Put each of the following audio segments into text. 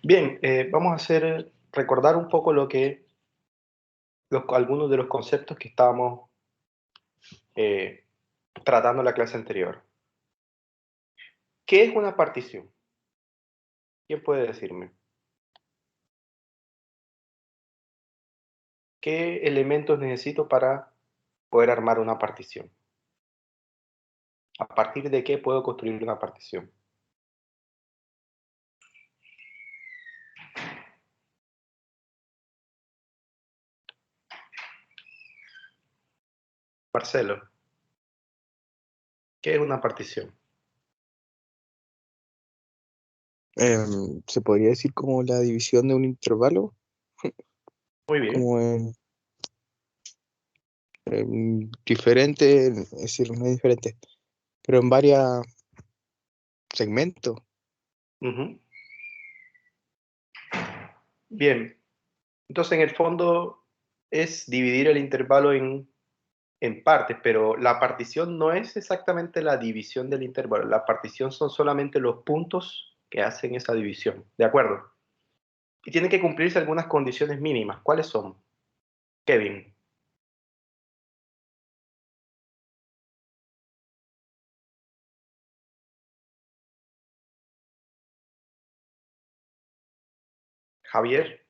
Bien, vamos a recordar un poco algunos de los conceptos que estábamos eh, tratando en la clase anterior. ¿Qué es una partición? ¿Quién puede decirme? ¿Qué elementos necesito para poder armar una partición? ¿A partir de qué puedo construir una partición? Marcelo, ¿qué es una partición? Se podría decir como la división de un intervalo, Muy bien. como en diferente, es decir, no es diferente, pero en varios segmentos. Ujú. Bien, entonces en el fondo es dividir el intervalo en partes, pero la partición no es exactamente la división del intervalo. La partición son solamente los puntos que hacen esa división, ¿de acuerdo? Y tienen que cumplirse algunas condiciones mínimas. ¿Cuáles son? Kevin. Javier.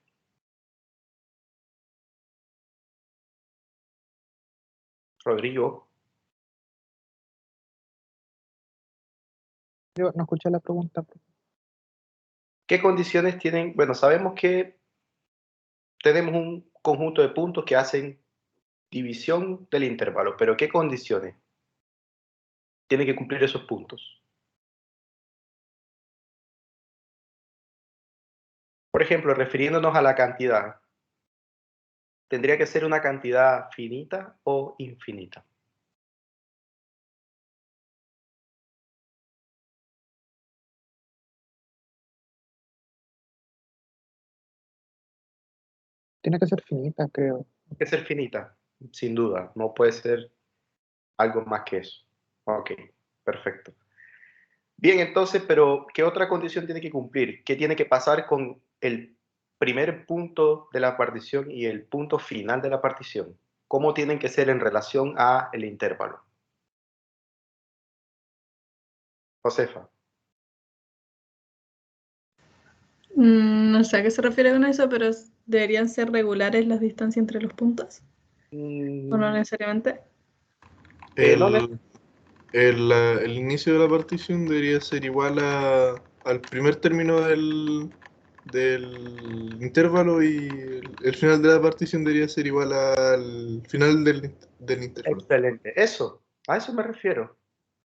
Rodrigo. Yo no escuché la pregunta. ¿Qué condiciones tienen? Bueno, sabemos que tenemos un conjunto de puntos que hacen división del intervalo, pero ¿qué condiciones tienen que cumplir esos puntos? Por ejemplo, refiriéndonos a la cantidad, ¿tendría que ser una cantidad finita o infinita? Tiene que ser finita, creo. Tiene que ser finita, sin duda, no puede ser algo más que eso. Ok, perfecto. Bien, entonces, pero ¿qué otra condición tiene que cumplir? ¿Qué tiene que pasar con el primer punto de la partición y el punto final de la partición? ¿Cómo tienen que ser en relación a el intervalo? Josefa. No sé a qué se refiere con eso, pero deberían ser regulares las distancias entre los puntos, o no necesariamente. No El, el inicio de la partición debería ser igual al primer término del intervalo y el final de la partición debería ser igual al final del intervalo. excelente. Eso, a eso me refiero.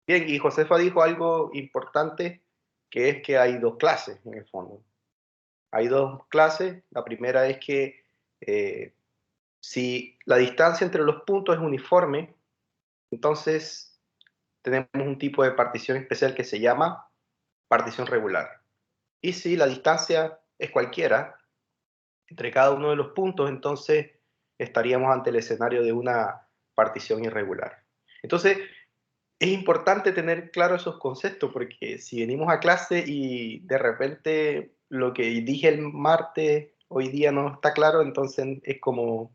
Bien, y Josefa dijo algo importante, que es que hay dos clases en el fondo. Hay dos clases. La primera es que si la distancia entre los puntos es uniforme, entonces tenemos un tipo de partición especial que se llama partición regular. Y si la distancia es cualquiera entre cada uno de los puntos, entonces estaríamos ante el escenario de una partición irregular. Entonces, es importante tener claro esos conceptos porque si venimos a clase y de repente lo que dije el martes hoy día no está claro, entonces es como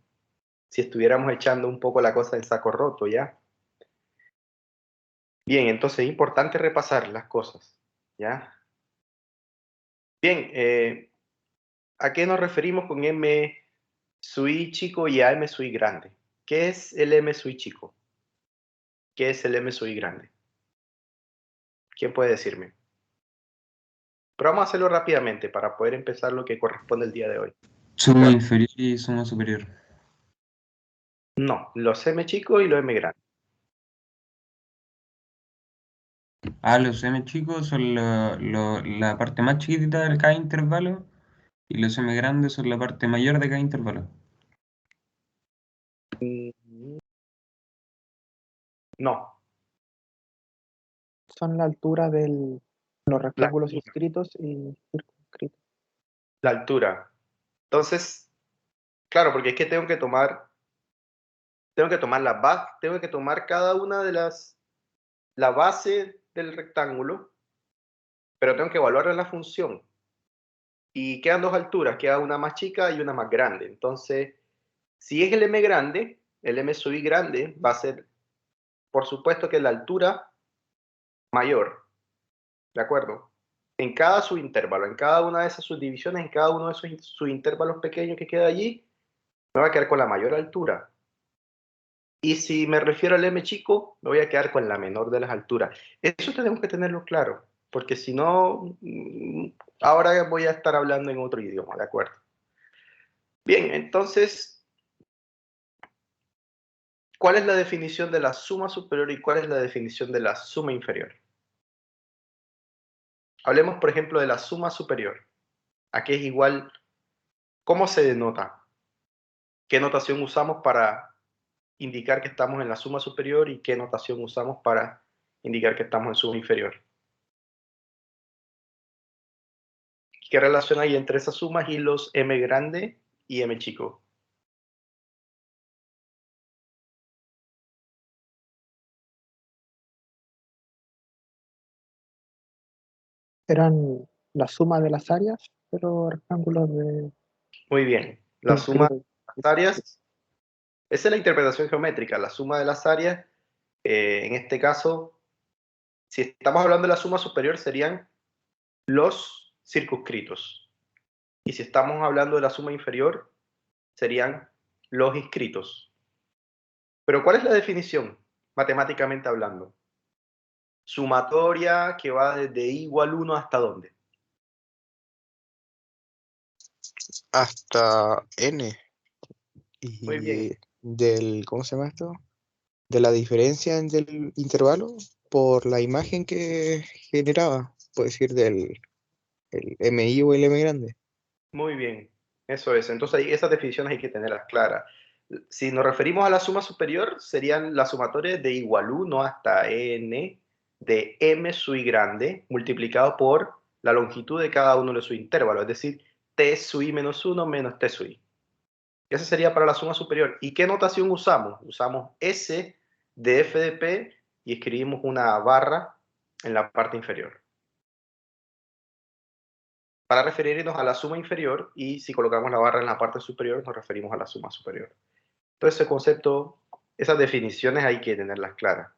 si estuviéramos echando un poco la cosa en saco roto, ¿ya? Bien, entonces es importante repasar las cosas, ¿ya? Bien, ¿a qué nos referimos con M sui chico y a M sui grande? ¿Qué es el M sui chico? ¿Qué es el M sui grande? ¿Quién puede decirme? Pero vamos a hacerlo rápidamente para poder empezar lo que corresponde el día de hoy. Suma inferior y suma superior. No, los M chicos y los M grandes. Los m chicos son la parte más chiquitita de cada intervalo y los m grandes son la parte mayor de cada intervalo. No, Son la altura de los la rectángulos altura. inscritos y circunscritos. La altura. Entonces, claro, porque es que tengo que tomar cada una de la base del rectángulo, pero tengo que evaluar la función. Y quedan dos alturas, queda una más chica y una más grande. Entonces, si es el m grande, el m sub i grande va a ser, por supuesto, que la altura mayor, ¿de acuerdo? En cada subintervalo, en cada una de esas subdivisiones, en cada uno de esos subintervalos pequeños que queda allí, me va a quedar con la mayor altura. Y si me refiero al m chico, me voy a quedar con la menor de las alturas. Eso tenemos que tenerlo claro, porque si no, ahora voy a estar hablando en otro idioma, ¿de acuerdo? Bien, entonces, ¿cuál es la definición de la suma superior y cuál es la definición de la suma inferior? Hablemos, por ejemplo, de la suma superior. Aquí es igual, ¿cómo se denota? ¿Qué notación usamos para indicar que estamos en la suma superior y qué notación usamos para indicar que estamos en suma inferior? ¿Qué relación hay entre esas sumas y los m grande y m chico? Eran la suma de las áreas, pero rectángulos de... Muy bien. La suma de las áreas, esa es la interpretación geométrica. La suma de las áreas, en este caso, si estamos hablando de la suma superior, serían los circunscritos. Y si estamos hablando de la suma inferior, serían los inscritos. Pero ¿cuál es la definición, matemáticamente hablando? Sumatoria que va desde i igual 1 hasta ¿dónde? Hasta n. Muy bien. Y ¿cómo se llama esto? De la diferencia entre el intervalo por la imagen que generaba, puede decir el MI o el M grande. Muy bien, eso es. Entonces ahí esas definiciones hay que tenerlas claras. Si nos referimos a la suma superior, serían las sumatorias de igual 1 hasta n de m sub i grande multiplicado por la longitud de cada uno de sus intervalos, es decir, t sub i menos 1 menos t sub i. Esa sería para la suma superior. ¿Y qué notación usamos? Usamos S de f de p y escribimos una barra en la parte inferior para referirnos a la suma inferior, y si colocamos la barra en la parte superior nos referimos a la suma superior. Entonces ese concepto, esas definiciones hay que tenerlas claras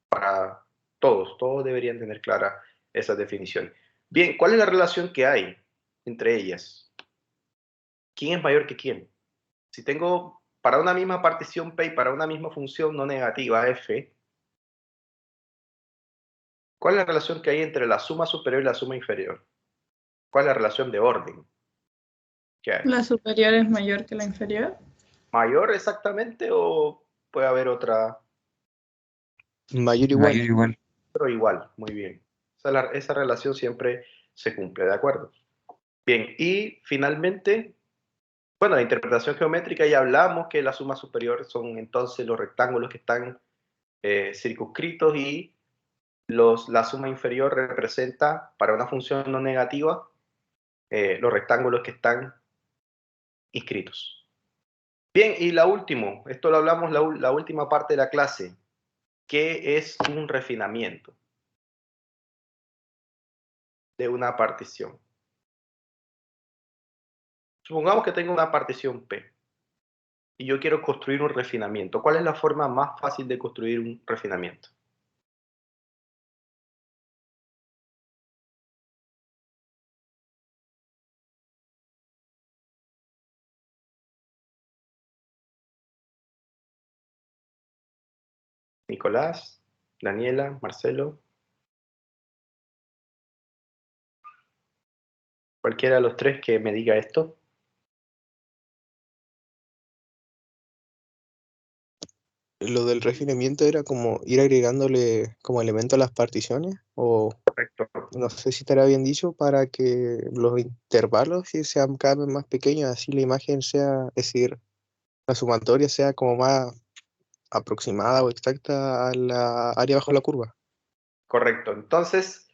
para todos deberían tener claras esas definiciones. Bien, ¿cuál es la relación que hay entre ellas? ¿Quién es mayor que quién? Si tengo para una misma partición P y para una misma función no negativa f, ¿cuál es la relación que hay entre la suma superior y la suma inferior? ¿Cuál es la relación de orden que hay? ¿La superior es mayor que la inferior? ¿Mayor exactamente o puede haber otra? Mayor igual. Mayor igual. Pero igual, muy bien. Esa relación siempre se cumple, ¿de acuerdo? Bien, y finalmente, bueno, la interpretación geométrica ya hablamos que la suma superior son entonces los rectángulos que están circunscritos y la suma inferior representa para una función no negativa los rectángulos que están inscritos. Bien, y la última, esto lo hablamos la última parte de la clase, que es un refinamiento de una partición. Supongamos que tengo una partición P y yo quiero construir un refinamiento. ¿Cuál es la forma más fácil de construir un refinamiento? Nicolás, Daniela, Marcelo. Cualquiera de los tres que me diga esto. Lo del refinamiento era como ir agregándole como elemento a las particiones, o Correcto. no sé si estará bien dicho, para que los intervalos sí sean cada vez más pequeños, así la imagen sea, es decir, la sumatoria sea como más aproximada o exacta a la área bajo la curva. Correcto. Entonces,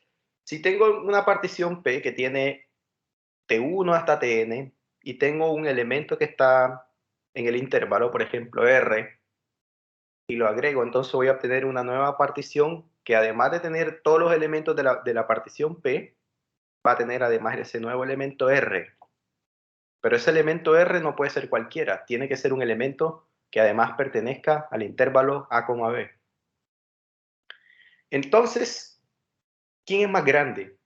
si tengo una partición P que tiene T1 hasta Tn y tengo un elemento que está en el intervalo, por ejemplo, R, y lo agrego, entonces voy a obtener una nueva partición que además de tener todos los elementos de la partición P, va a tener además ese nuevo elemento R. Pero ese elemento R no puede ser cualquiera. Tiene que ser un elemento que además pertenezca al intervalo A, B. Entonces, ¿quién es más grande?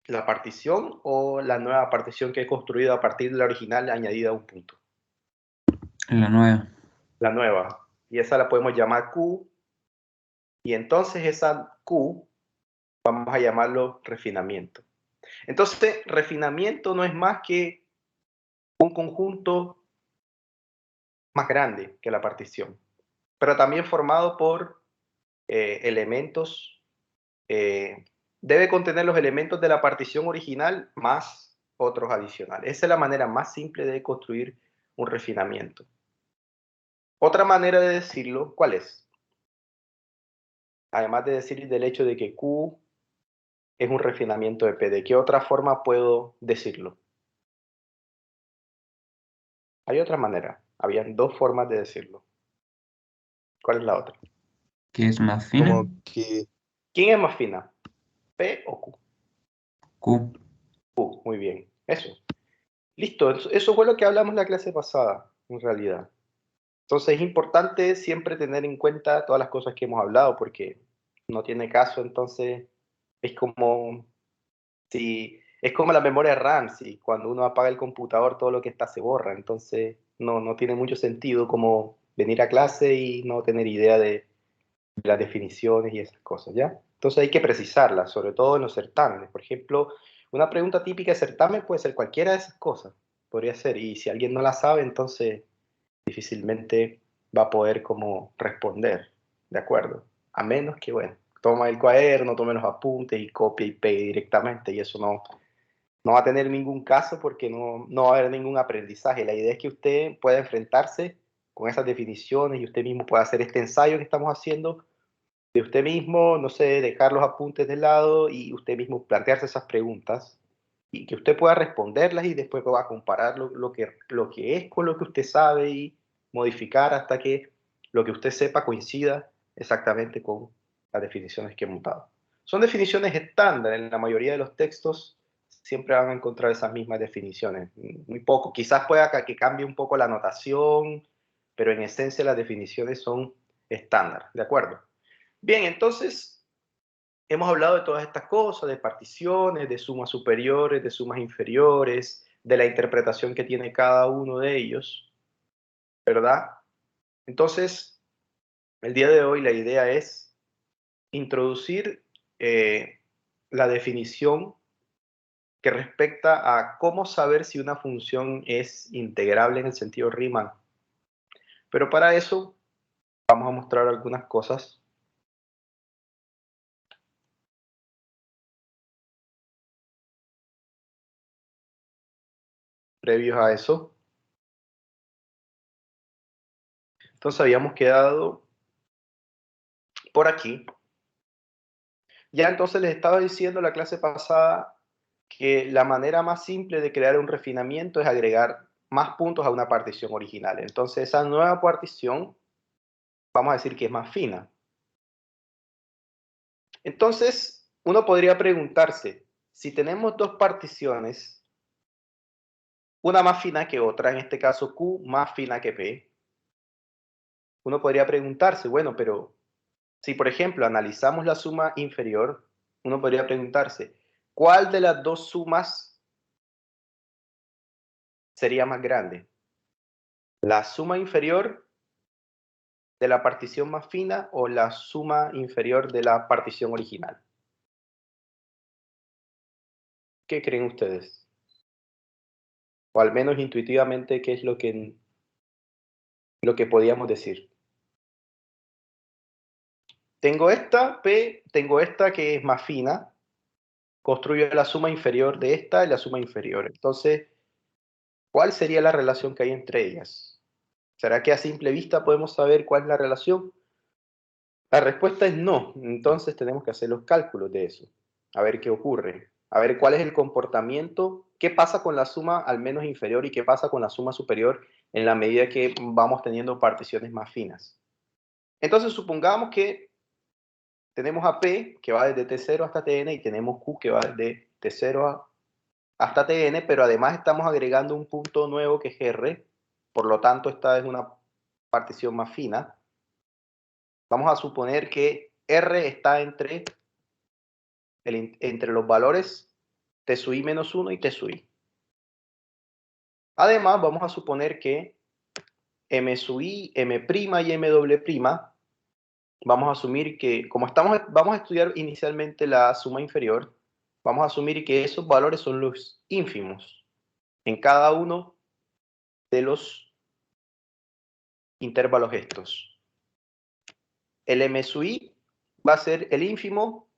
¿La partición o la nueva partición que he construido a partir de la original añadida a un punto? La nueva. La nueva. Y esa la podemos llamar Q. Y entonces esa Q vamos a llamarlo refinamiento. Entonces, refinamiento no es más que un conjunto más grande que la partición, pero también formado por elementos, debe contener los elementos de la partición original más otros adicionales. Esa es la manera más simple de construir un refinamiento. Otra manera de decirlo, ¿cuál es? Además de decir del hecho de que Q es un refinamiento de P, ¿de qué otra forma puedo decirlo? Hay otra manera. Habían dos formas de decirlo. ¿Cuál es la otra? ¿Qué es más fina? Como que ¿Quién es más fina? ¿P o Q? Q. Q, muy bien. Eso. Listo, eso fue lo que hablamos la clase pasada, en realidad. Entonces es importante siempre tener en cuenta todas las cosas que hemos hablado, porque no tiene caso, entonces es como es como la memoria RAM, si cuando uno apaga el computador todo lo que está se borra, entonces no tiene mucho sentido como venir a clase y no tener idea de las definiciones y esas cosas, ¿ya? Entonces hay que precisarlas, sobre todo en los certámenes. Por ejemplo, una pregunta típica de certamen puede ser cualquiera de esas cosas, podría ser, y si alguien no la sabe, entonces difícilmente va a poder como responder, ¿de acuerdo? A menos que, bueno, toma el cuaderno, tome los apuntes y copie y pegue directamente, y eso no va a tener ningún caso porque no va a haber ningún aprendizaje. La idea es que usted pueda enfrentarse con esas definiciones y usted mismo pueda hacer este ensayo que estamos haciendo de usted mismo, no sé, dejar los apuntes de lado y usted mismo plantearse esas preguntas y que usted pueda responderlas y después va a comparar lo que es con lo que usted sabe y modificar hasta que lo que usted sepa coincida exactamente con las definiciones que hemos dado. Son definiciones estándar, en la mayoría de los textos siempre van a encontrar esas mismas definiciones, muy poco, quizás pueda que cambie un poco la notación, pero en esencia las definiciones son estándar, ¿de acuerdo? Bien, entonces hemos hablado de todas estas cosas, de particiones, de sumas superiores, de sumas inferiores, de la interpretación que tiene cada uno de ellos, ¿verdad? Entonces, el día de hoy la idea es introducir la definición que respecta a cómo saber si una función es integrable en el sentido Riemann. Pero para eso vamos a mostrar algunas cosas. Previos a eso. Entonces habíamos quedado por aquí. Ya entonces les estaba diciendo la clase pasada que la manera más simple de crear un refinamiento es agregar más puntos a una partición original. Entonces esa nueva partición, vamos a decir que es más fina. Entonces, uno podría preguntarse, si tenemos dos particiones, una más fina que otra, en este caso Q más fina que P, uno podría preguntarse, bueno, pero si por ejemplo analizamos la suma inferior, uno podría preguntarse, ¿cuál de las dos sumas sería más grande? ¿La suma inferior de la partición más fina o la suma inferior de la partición original? ¿Qué creen ustedes? O al menos intuitivamente, ¿qué es lo que podíamos decir? Tengo esta P, tengo esta que es más fina, construyo la suma inferior de esta y la suma inferior. Entonces, ¿cuál sería la relación que hay entre ellas? ¿Será que a simple vista podemos saber cuál es la relación? La respuesta es no. Entonces tenemos que hacer los cálculos de eso. A ver qué ocurre. A ver cuál es el comportamiento, qué pasa con la suma al menos inferior y qué pasa con la suma superior en la medida que vamos teniendo particiones más finas. Entonces supongamos que tenemos a P que va desde T0 hasta Tn y tenemos Q que va desde T0 hasta Tn, pero además estamos agregando un punto nuevo que es R, por lo tanto esta es una partición más fina. Vamos a suponer que R está entre los valores T sub i menos 1 y T sub i. Además, vamos a suponer que M sub i, M' y M doble prima, vamos a asumir que, como vamos a estudiar inicialmente la suma inferior, vamos a asumir que esos valores son los ínfimos en cada uno de los intervalos estos. El M sub i va a ser el ínfimo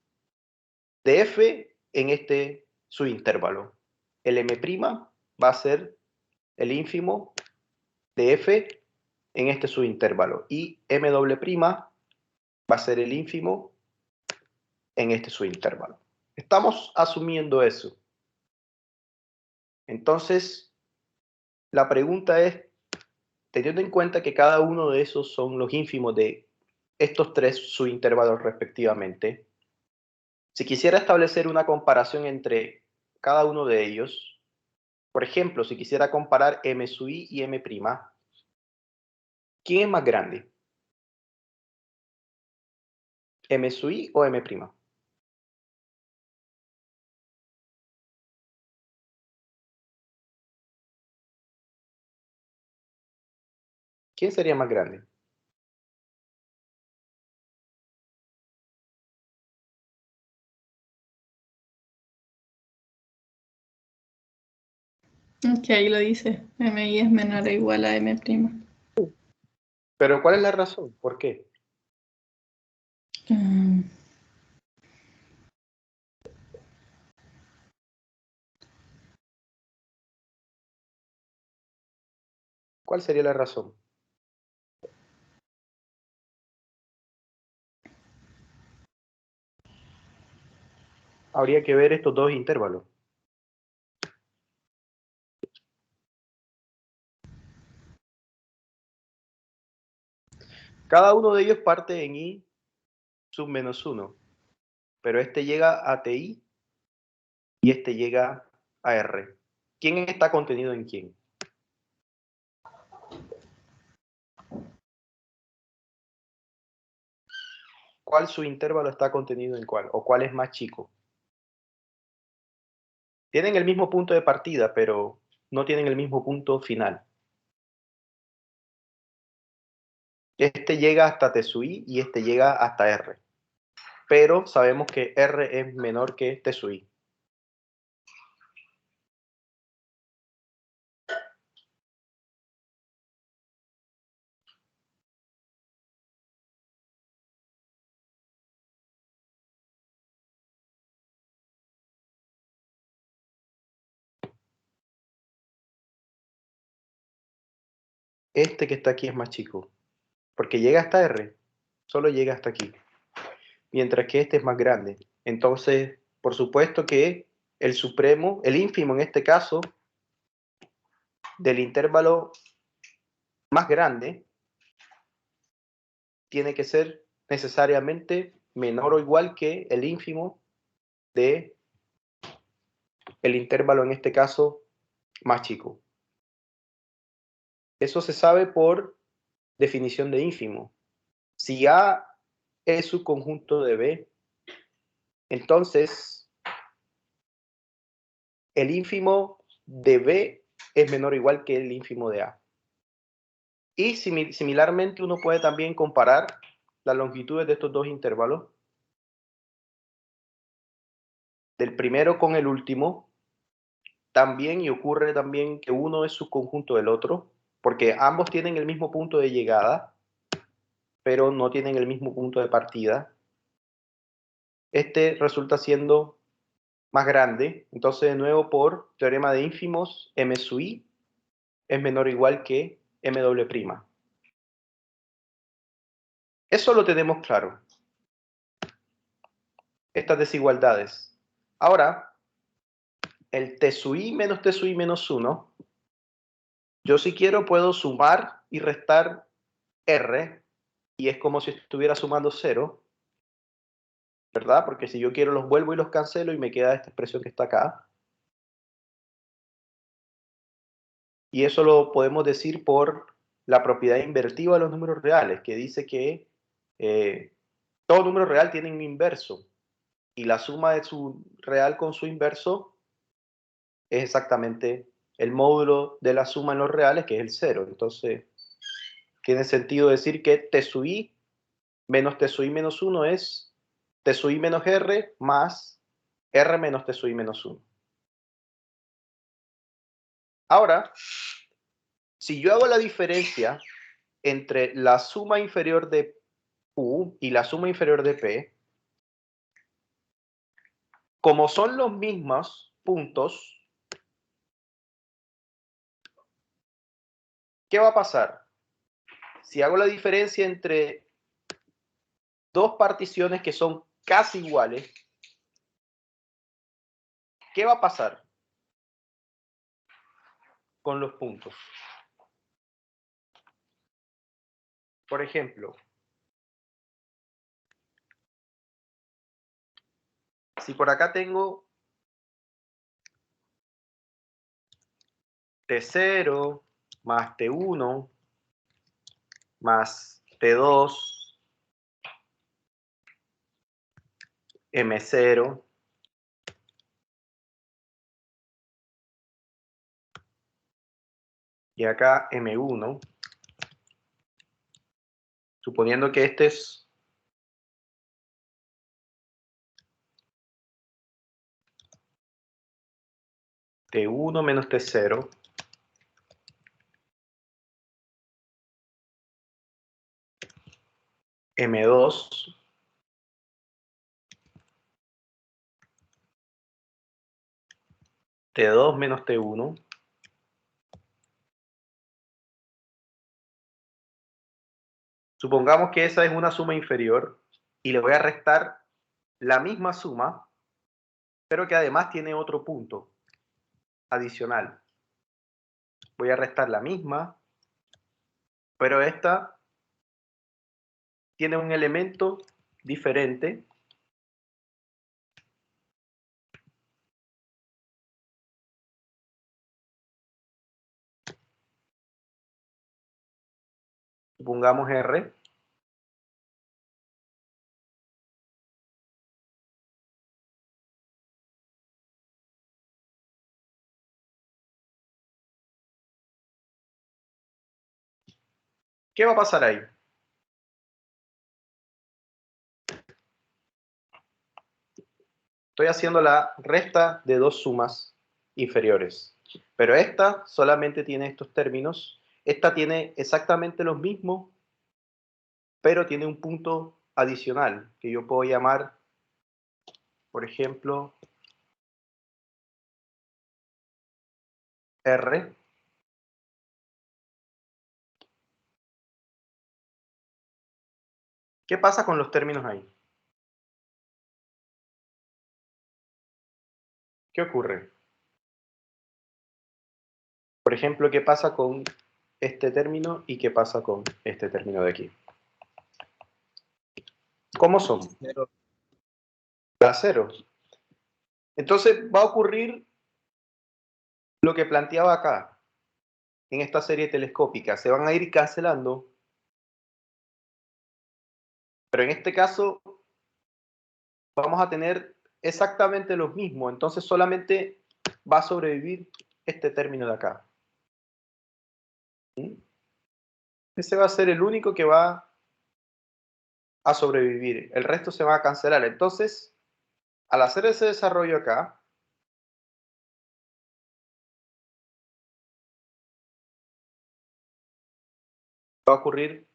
de f en este subintervalo. El M' va a ser el ínfimo de f en este subintervalo. Y M doble prima va a ser el ínfimo en este subintervalo. Estamos asumiendo eso. Entonces, la pregunta es, teniendo en cuenta que cada uno de esos son los ínfimos de estos tres subintervalos respectivamente, si quisiera establecer una comparación entre cada uno de ellos, por ejemplo, si quisiera comparar M sub i y M', ¿quién es más grande? ¿M sub i o M'? ¿Quién sería más grande? Que ahí lo dice, MI es menor o igual a M'. Pero ¿cuál es la razón? ¿Por qué? ¿Cuál sería la razón? Habría que ver estos dos intervalos. Cada uno de ellos parte en i sub menos 1, pero este llega a ti y este llega a r. ¿Quién está contenido en quién? ¿Cuál subintervalo está contenido en cuál? ¿O cuál es más chico? Tienen el mismo punto de partida, pero no tienen el mismo punto final. Este llega hasta T sub i y este llega hasta R. Pero sabemos que R es menor que T sub i. Este que está aquí es más chico, porque llega hasta R, solo llega hasta aquí, mientras que este es más grande. Entonces, por supuesto que el supremo, el ínfimo en este caso, del intervalo más grande, tiene que ser necesariamente menor o igual que el ínfimo de el intervalo, en este caso, más chico. Eso se sabe por definición de ínfimo. Si A es subconjunto de B, entonces el ínfimo de B es menor o igual que el ínfimo de A. Y similarmente uno puede también comparar las longitudes de estos dos intervalos, del primero con el último, también, y ocurre también que uno es subconjunto del otro, porque ambos tienen el mismo punto de llegada, pero no tienen el mismo punto de partida. Este resulta siendo más grande, entonces de nuevo por teorema de ínfimos, M sub i es menor o igual que M doble prima. Eso lo tenemos claro. Estas desigualdades. Ahora, el T sub i menos T sub i menos 1, yo si quiero puedo sumar y restar R, y es como si estuviera sumando 0, ¿verdad? Porque si yo quiero los vuelvo y los cancelo y me queda esta expresión que está acá. Y eso lo podemos decir por la propiedad invertida de los números reales, que dice que todo número real tiene un inverso. Y la suma de su real con su inverso es exactamente el módulo de la suma en los reales, que es el 0. Entonces, tiene sentido decir que t sub i menos t sub i menos 1 es t sub i menos r más r menos t sub i menos 1. Ahora, si yo hago la diferencia entre la suma inferior de Q y la suma inferior de P, como son los mismos puntos, ¿qué va a pasar? Si hago la diferencia entre dos particiones que son casi iguales, ¿qué va a pasar con los puntos? Por ejemplo, si por acá tengo T0 más T1 más T2 M0 y acá M1, suponiendo que este es T1 menos T0 M2 T2 menos T1 supongamos que esa es una suma inferior y le voy a restar la misma suma, pero que además tiene otro punto adicional. Voy a restar la misma, pero esta tiene un elemento diferente. Supongamos R. ¿Qué va a pasar ahí? Estoy haciendo la resta de dos sumas inferiores. Pero esta solamente tiene estos términos. Esta tiene exactamente los mismos, pero tiene un punto adicional que yo puedo llamar, por ejemplo, R. ¿Qué pasa con los términos ahí? ¿Qué ocurre? Por ejemplo, ¿qué pasa con este término y qué pasa con este término de aquí? ¿Cómo son? Da cero. Entonces va a ocurrir lo que planteaba acá, en esta serie telescópica. Se van a ir cancelando, pero en este caso vamos a tener exactamente los mismos. Entonces solamente va a sobrevivir este término de acá. ¿Sí? Ese va a ser el único que va a sobrevivir. El resto se va a cancelar. Entonces, al hacer ese desarrollo acá, va a ocurrir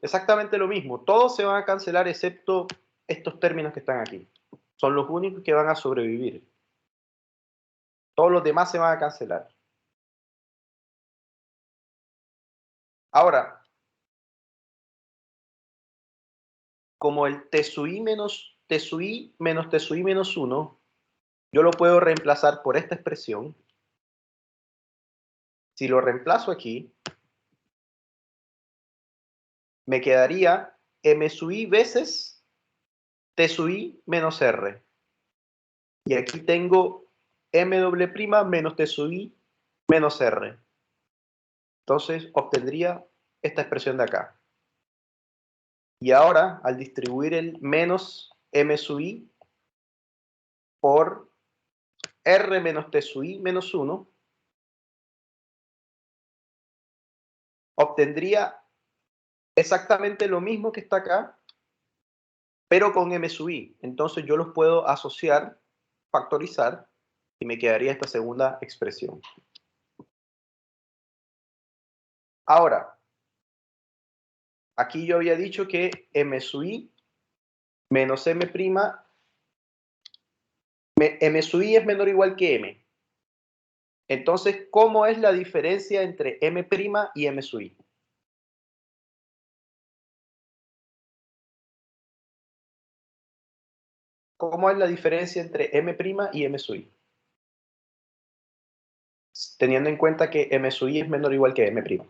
exactamente lo mismo. Todos se van a cancelar excepto estos términos que están aquí. Son los únicos que van a sobrevivir. Todos los demás se van a cancelar. Ahora, como el t sub i menos t sub i menos t sub i menos 1, yo lo puedo reemplazar por esta expresión. Si lo reemplazo aquí, me quedaría m sub i veces t sub i menos r. Y aquí tengo m doble prima menos t sub i menos r. Entonces obtendría esta expresión de acá. Y ahora, al distribuir el menos m sub i por r menos t sub i menos 1, obtendría exactamente lo mismo que está acá, pero con m sub i. Entonces yo los puedo asociar, factorizar, y me quedaría esta segunda expresión. Ahora, aquí yo había dicho que m sub i menos m', m sub i es menor o igual que m. Entonces, ¿cómo es la diferencia entre m' y m sub i? ¿Cómo es la diferencia entre m' y m sub i? Teniendo en cuenta que m sub i es menor o igual que m'.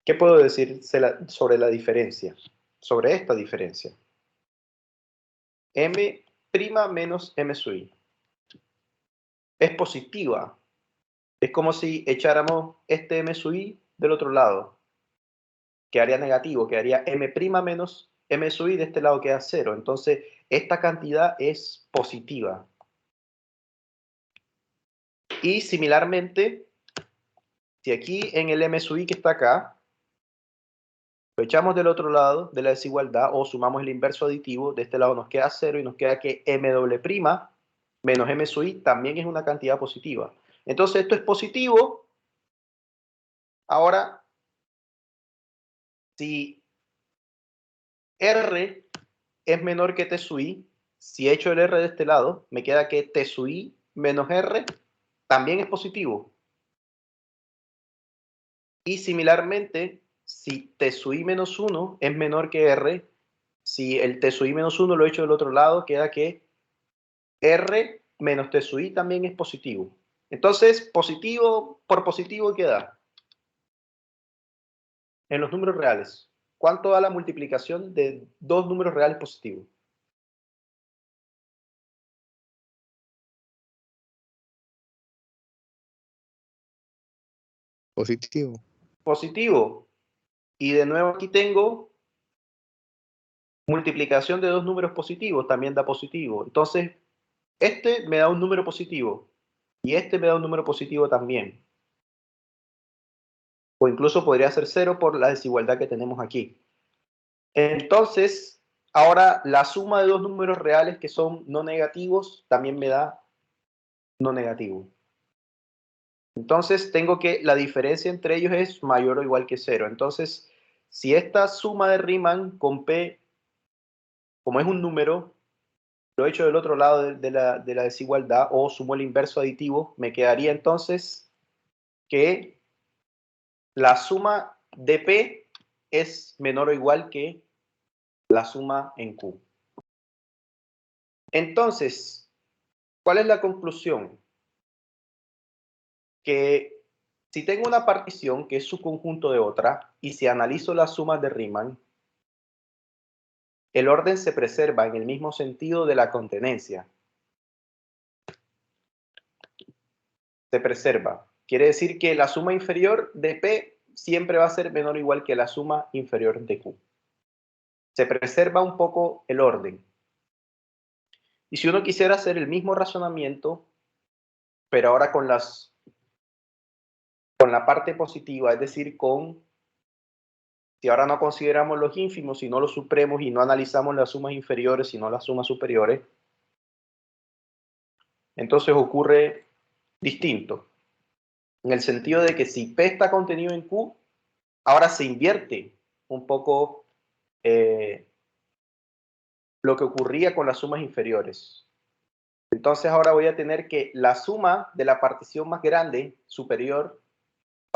¿Qué puedo decir sobre la diferencia? Sobre esta diferencia. M' menos m sub i. Es positiva. Es como si echáramos este m sub i del otro lado. Quedaría negativo, quedaría m' menos m sub i, de este lado queda 0. Entonces, esta cantidad es positiva. Y similarmente, si aquí en el m sub i que está acá, lo echamos del otro lado de la desigualdad o sumamos el inverso aditivo, de este lado nos queda 0 y nos queda que m' menos m sub i también es una cantidad positiva. Entonces esto es positivo. Ahora, si r es menor que t sub i, si echo el r de este lado, me queda que t sub i menos r también es positivo. Y similarmente, si t sub i menos 1 es menor que r, si el t sub i menos 1 lo echo del otro lado, queda que r menos t sub i también es positivo. Entonces, positivo por positivo queda en los números reales. ¿Cuánto da la multiplicación de dos números reales positivos? Positivo. Positivo. Y de nuevo aquí tengo multiplicación de dos números positivos, también da positivo. Entonces, este me da un número positivo y este me da un número positivo también. O incluso podría ser 0 por la desigualdad que tenemos aquí. Entonces, ahora la suma de dos números reales que son no negativos también me da no negativo. Entonces, tengo que la diferencia entre ellos es mayor o igual que 0. Entonces, si esta suma de Riemann con P, como es un número, lo echo del otro lado de la desigualdad o sumo el inverso aditivo, me quedaría entonces que la suma de P es menor o igual que la suma en Q. Entonces, ¿cuál es la conclusión? Que si tengo una partición que es su conjunto de otra, y si analizo las sumas de Riemann, el orden se preserva en el mismo sentido de la contenencia. Se preserva. Quiere decir que la suma inferior de P siempre va a ser menor o igual que la suma inferior de Q. Se preserva un poco el orden. Y si uno quisiera hacer el mismo razonamiento, pero ahora con la parte positiva, es decir, si ahora no consideramos los ínfimos, sino los supremos y no analizamos las sumas inferiores, sino las sumas superiores, entonces ocurre distinto. En el sentido de que si P está contenido en Q, ahora se invierte un poco lo que ocurría con las sumas inferiores. Entonces ahora voy a tener que la suma de la partición más grande, superior,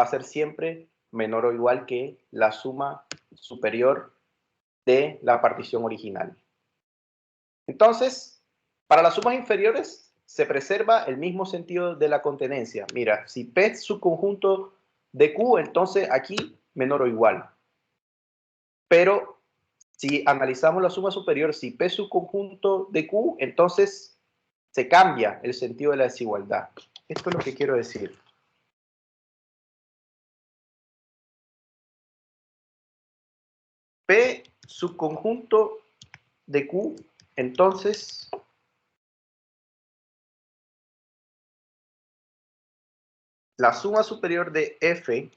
va a ser siempre menor o igual que la suma superior de la partición original. Entonces, para las sumas inferiores se preserva el mismo sentido de la contenencia. Mira, si P es subconjunto de Q, entonces aquí menor o igual. Pero si analizamos la suma superior, si P es subconjunto de Q, entonces se cambia el sentido de la desigualdad. esto es lo que quiero decir. P subconjunto de Q, entonces la suma superior de F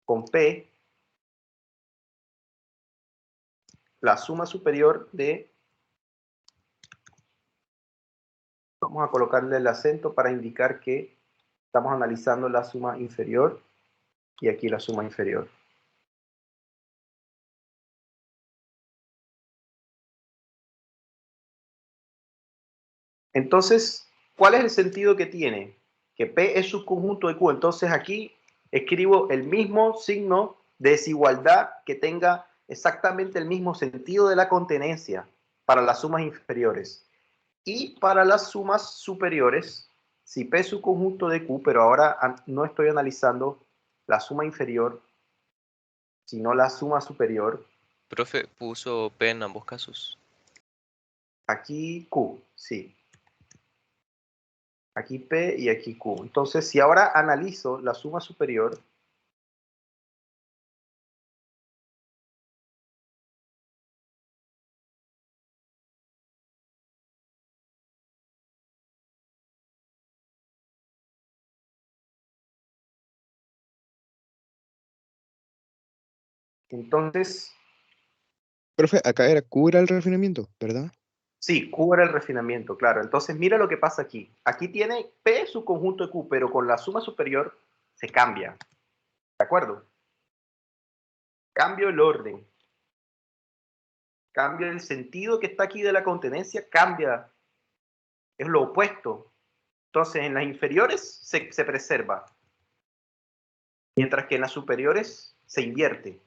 con P, la suma superior de, vamos a colocarle el acento para indicar que estamos analizando la suma inferior y aquí la suma inferior. Entonces, ¿cuál es el sentido que tiene? Que P es subconjunto de Q. Entonces aquí escribo el mismo signo de desigualdad que tenga exactamente el mismo sentido de la contenencia para las sumas inferiores. Y para las sumas superiores, si P es subconjunto de Q, pero ahora no estoy analizando la suma inferior, sino la suma superior. Profe, puso P en ambos casos. Aquí Q, sí. Aquí P y aquí Q. Entonces, si ahora analizo la suma superior, entonces, Profe, acá era Q era el refinamiento, ¿verdad? sí, Q era el refinamiento, claro. Entonces, mira lo que pasa aquí. Aquí tiene P subconjunto de Q, pero con la suma superior se cambia. ¿De acuerdo? Cambio el orden. Cambia el sentido que está aquí de la contenencia, cambia. Es lo opuesto. Entonces, en las inferiores se preserva, mientras que en las superiores se invierte.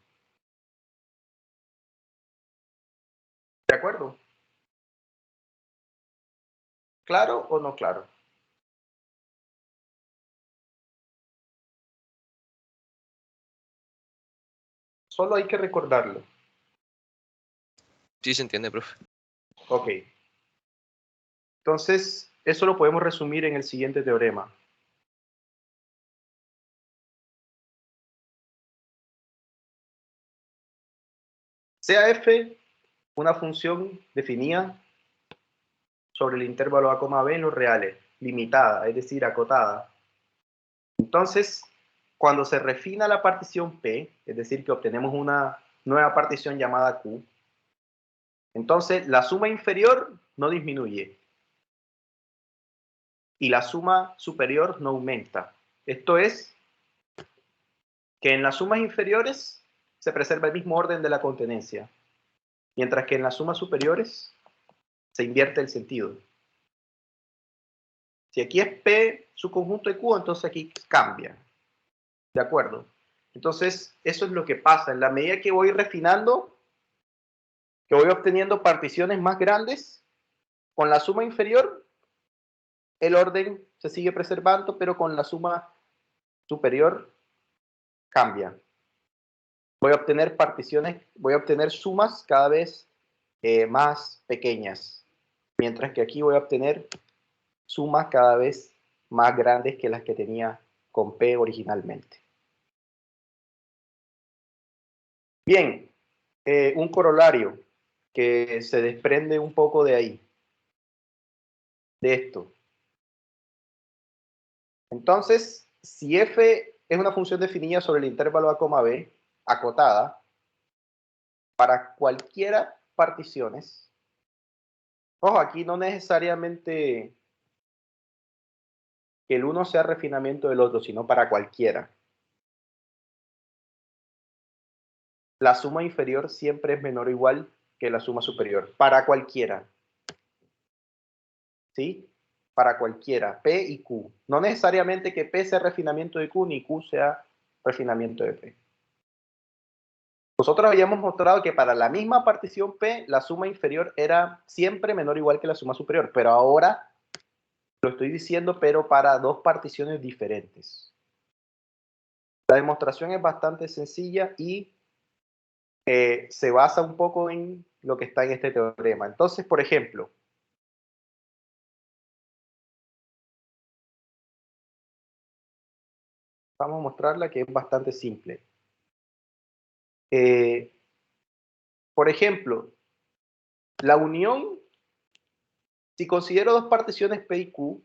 ¿De acuerdo? ¿Claro o no claro? Solo hay que recordarlo. Sí se entiende, profe. Ok. Entonces, eso lo podemos resumir en el siguiente teorema. Sea f una función definida sobre el intervalo a, b en los reales, limitada, es decir, acotada. Entonces, cuando se refina la partición P, es decir, que obtenemos una nueva partición llamada Q, entonces la suma inferior no disminuye y la suma superior no aumenta. Esto es que en las sumas inferiores se preserva el mismo orden de la contenencia, mientras que en las sumas superiores se invierte el sentido. Si aquí es P subconjunto de Q, entonces aquí cambia. ¿De acuerdo? Entonces, eso es lo que pasa. En la medida que voy refinando, que voy obteniendo particiones más grandes, con la suma inferior, el orden se sigue preservando, pero con la suma superior cambia. Voy a obtener particiones, voy a obtener sumas cada vez más pequeñas, mientras que aquí voy a obtener sumas cada vez más grandes que las que tenía con P originalmente. Bien, un corolario que se desprende un poco de ahí, de esto. Entonces, si f es una función definida sobre el intervalo a, b, acotada, para cualquiera particiones, ojo, aquí no necesariamente que el uno sea refinamiento del otro, sino para cualquiera. La suma inferior siempre es menor o igual que la suma superior, para cualquiera. ¿Sí? Para cualquiera, P y Q. No necesariamente que P sea refinamiento de Q, ni Q sea refinamiento de P. Nosotros habíamos mostrado que para la misma partición P, la suma inferior era siempre menor o igual que la suma superior, pero ahora lo estoy diciendo, pero para dos particiones diferentes. La demostración es bastante sencilla y se basa un poco en lo que está en este teorema. Entonces, por ejemplo, Vamos a mostrarla, que es bastante simple. Por ejemplo, la unión, si considero dos particiones P y Q,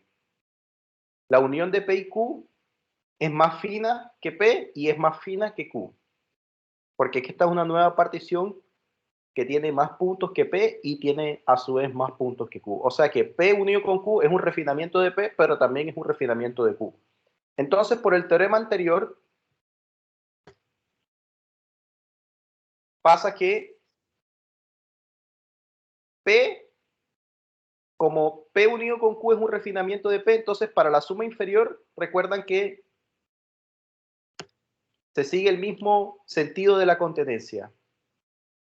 la unión de P y Q es más fina que P y es más fina que Q. Porque aquí está una nueva partición que tiene más puntos que P y tiene a su vez más puntos que Q. O sea que P unido con Q es un refinamiento de P, pero también es un refinamiento de Q. Entonces, por el teorema anterior, pasa que P, como P unido con Q es un refinamiento de P, entonces para la suma inferior, recuerdan que se sigue el mismo sentido de la contenencia.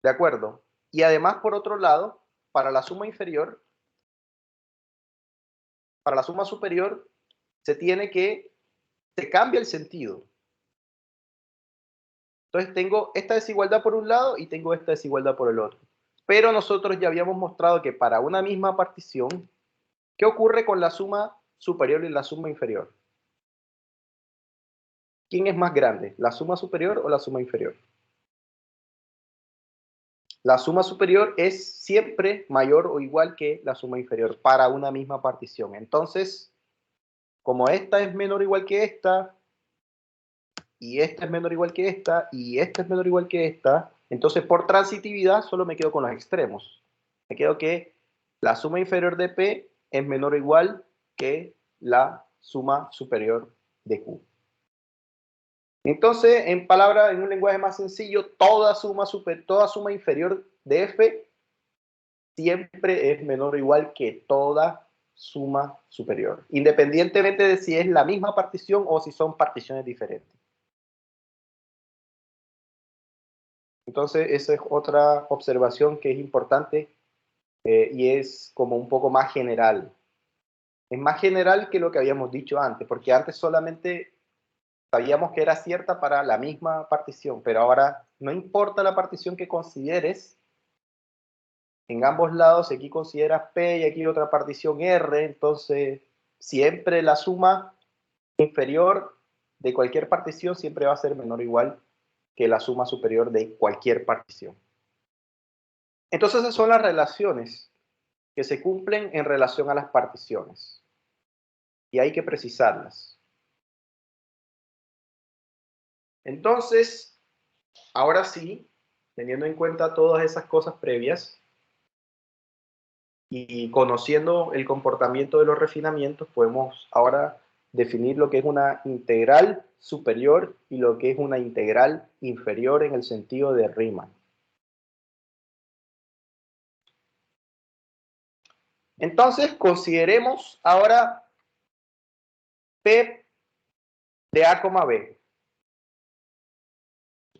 ¿De acuerdo? Y además, por otro lado, para la suma inferior, para la suma superior, se cambia el sentido. Entonces tengo esta desigualdad por un lado y tengo esta desigualdad por el otro. Pero nosotros ya habíamos mostrado que para una misma partición, ¿qué ocurre con la suma superior y la suma inferior? ¿Quién es más grande, la suma superior o la suma inferior? La suma superior es siempre mayor o igual que la suma inferior para una misma partición. Entonces, como esta es menor o igual que esta, y esta es menor o igual que esta, y esta es menor o igual que esta, entonces por transitividad solo me quedo con los extremos. Me quedo que la suma inferior de P es menor o igual que la suma superior de Q. Entonces, en un lenguaje más sencillo, toda suma inferior de F siempre es menor o igual que toda suma superior, independientemente de si es la misma partición o si son particiones diferentes. Entonces, esa es otra observación que es importante y es como un poco más general. Es más general que lo que habíamos dicho antes, porque antes solamente sabíamos que era cierta para la misma partición, pero ahora no importa la partición que consideres, en ambos lados, aquí consideras P y aquí otra partición R, entonces siempre la suma inferior de cualquier partición siempre va a ser menor o igual que la suma superior de cualquier partición. Entonces esas son las relaciones que se cumplen en relación a las particiones. Y hay que precisarlas. Entonces, ahora sí, teniendo en cuenta todas esas cosas previas y conociendo el comportamiento de los refinamientos, podemos ahora definir lo que es una integral superior y lo que es una integral inferior en el sentido de Riemann. Entonces, consideremos ahora P de A, B.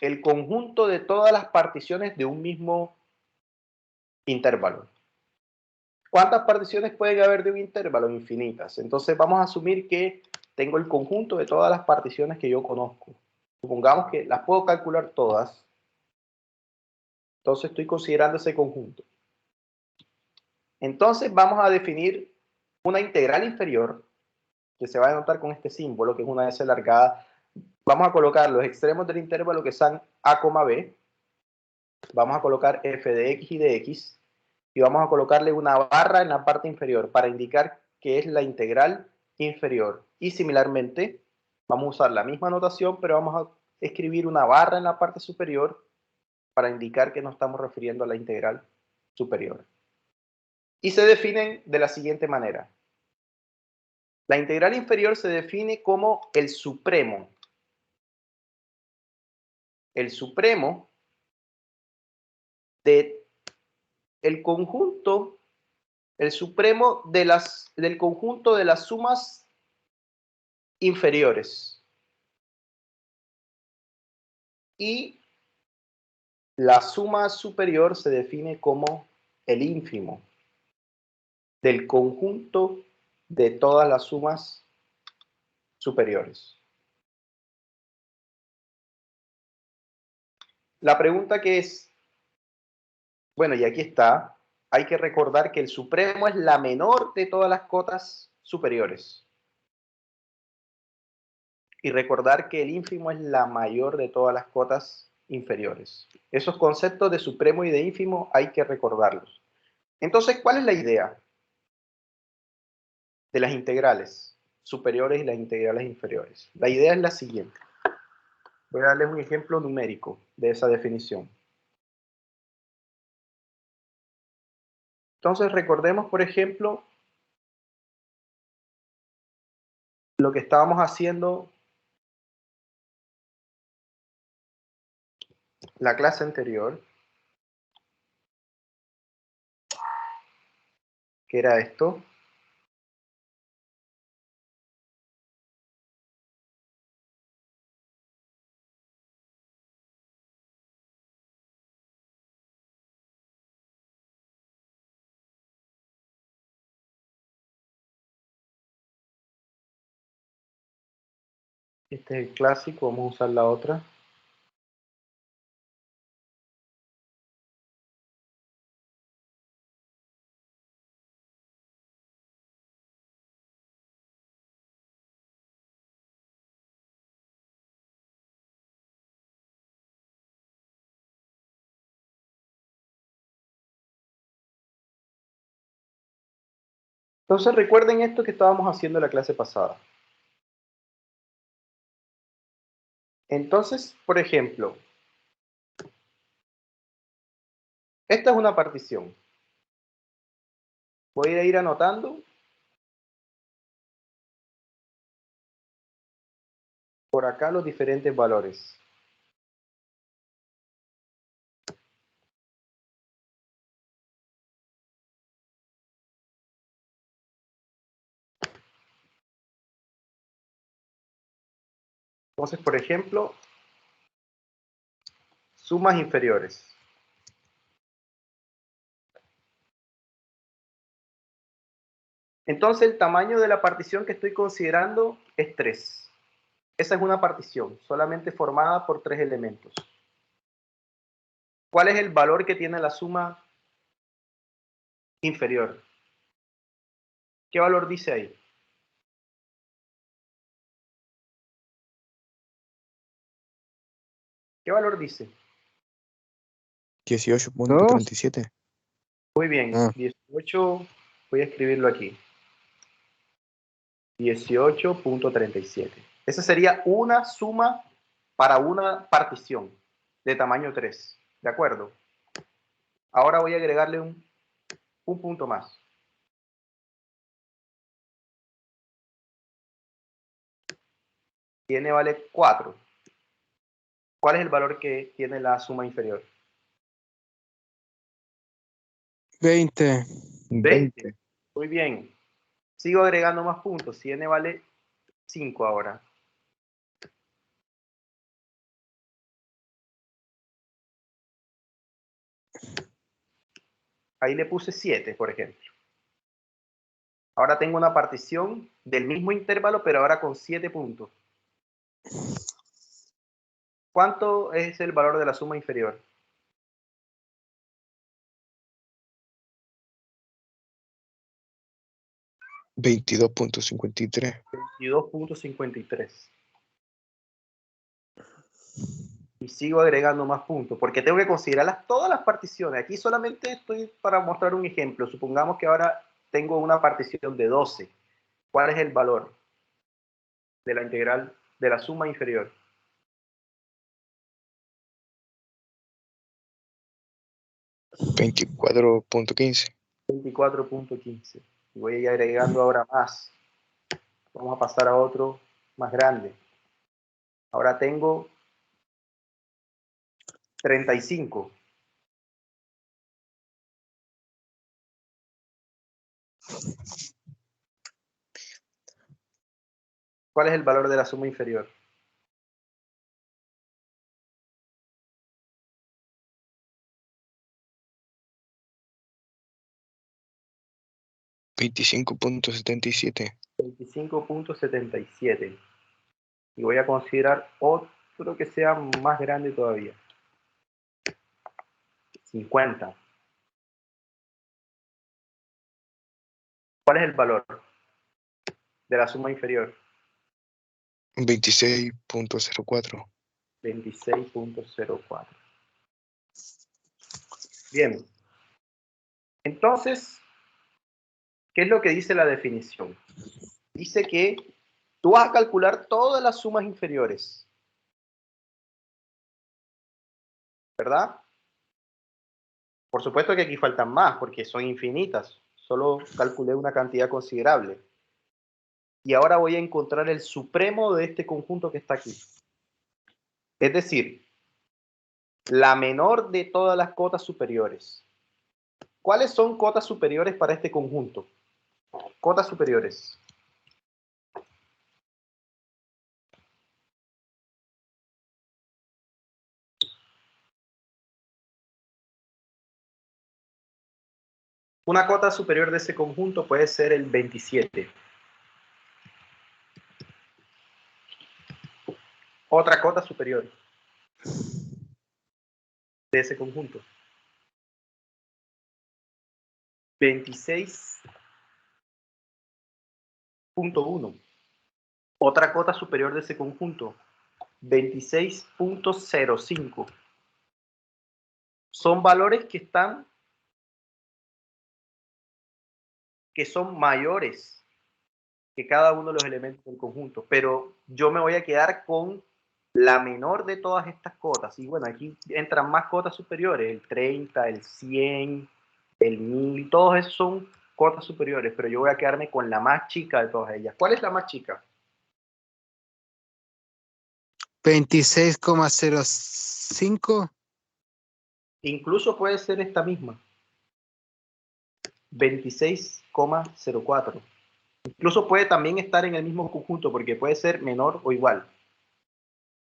El conjunto de todas las particiones de un mismo intervalo. ¿Cuántas particiones pueden haber de un intervalo? Infinitas. Entonces vamos a asumir que tengo el conjunto de todas las particiones que yo conozco. Supongamos que las puedo calcular todas. Entonces estoy considerando ese conjunto. Entonces vamos a definir una integral inferior, que se va a denotar con este símbolo, que es una S alargada. Vamos a colocar los extremos del intervalo, que son A, B. Vamos a colocar f de x y de x. Y vamos a colocarle una barra en la parte inferior para indicar que es la integral inferior. Y similarmente, vamos a usar la misma notación, pero vamos a escribir una barra en la parte superior para indicar que nos estamos refiriendo a la integral superior. Y se definen de la siguiente manera. La integral inferior se define como el supremo. El supremo del conjunto, el supremo del conjunto de las sumas inferiores. Y la suma superior se define como el ínfimo del conjunto de todas las sumas superiores. La pregunta que es, bueno, y aquí está, hay que recordar que el supremo es la menor de todas las cotas superiores. y recordar que el ínfimo es la mayor de todas las cotas inferiores. Esos conceptos de supremo y de ínfimo hay que recordarlos. Entonces, ¿cuál es la idea de las integrales superiores y las integrales inferiores? La idea es la siguiente. Voy a darles un ejemplo numérico de esa definición. Entonces, recordemos, por ejemplo, lo que estábamos haciendo la clase anterior, que era esto. Este es el clásico, vamos a usar la otra. Entonces recuerden esto que estábamos haciendo en la clase pasada. Entonces, por ejemplo, esta es una partición. Voy a ir anotando por acá los diferentes valores. Entonces, por ejemplo, sumas inferiores. Entonces, el tamaño de la partición que estoy considerando es 3. Esa es una partición, solamente formada por 3 elementos. ¿Cuál es el valor que tiene la suma inferior? ¿Qué valor dice ahí? ¿Qué valor dice? 18.37. Muy bien, 18, voy a escribirlo aquí. 18.37. Esa sería una suma para una partición de tamaño 3. ¿De acuerdo? Ahora voy a agregarle un punto más. Tiene vale 4. ¿Cuál es el valor que tiene la suma inferior? 20. 20. Muy bien. Sigo agregando más puntos. Si n vale 5 ahora. Ahí le puse 7, por ejemplo. Ahora tengo una partición del mismo intervalo, pero ahora con 7 puntos. ¿Cuánto es el valor de la suma inferior? 22.53. 22.53. Y sigo agregando más puntos, porque tengo que considerar todas las particiones. Aquí solamente estoy para mostrar un ejemplo. Supongamos que ahora tengo una partición de 12. ¿Cuál es el valor de la integral de la suma inferior? 24.15. 24.15. Y voy a ir agregando ahora más. Vamos a pasar a otro más grande. Ahora tengo 35. ¿Cuál es el valor de la suma inferior? 25.77. 25.77. Y voy a considerar otro que sea más grande todavía. 50. ¿Cuál es el valor de la suma inferior? 26.04. 26.04. Bien. Entonces, ¿qué es lo que dice la definición? Dice que tú vas a calcular todas las sumas inferiores, ¿verdad? Por supuesto que aquí faltan más, porque son infinitas. Solo calculé una cantidad considerable. Y ahora voy a encontrar el supremo de este conjunto que está aquí. Es decir, la menor de todas las cotas superiores. ¿Cuáles son cotas superiores para este conjunto? Cotas superiores. Una cota superior de ese conjunto puede ser el 27. Otra cota superior de ese conjunto. 26.1. Otra cota superior de ese conjunto. 26.05. Son valores que son mayores que cada uno de los elementos del conjunto, pero yo me voy a quedar con la menor de todas estas cotas. Y bueno, aquí entran más cotas superiores, el 30, el 100, el 1000, todos esos son cotas superiores, pero yo voy a quedarme con la más chica de todas ellas. ¿Cuál es la más chica? 26,05. Incluso puede ser esta misma, 26,04. Incluso puede también estar en el mismo conjunto porque puede ser menor o igual.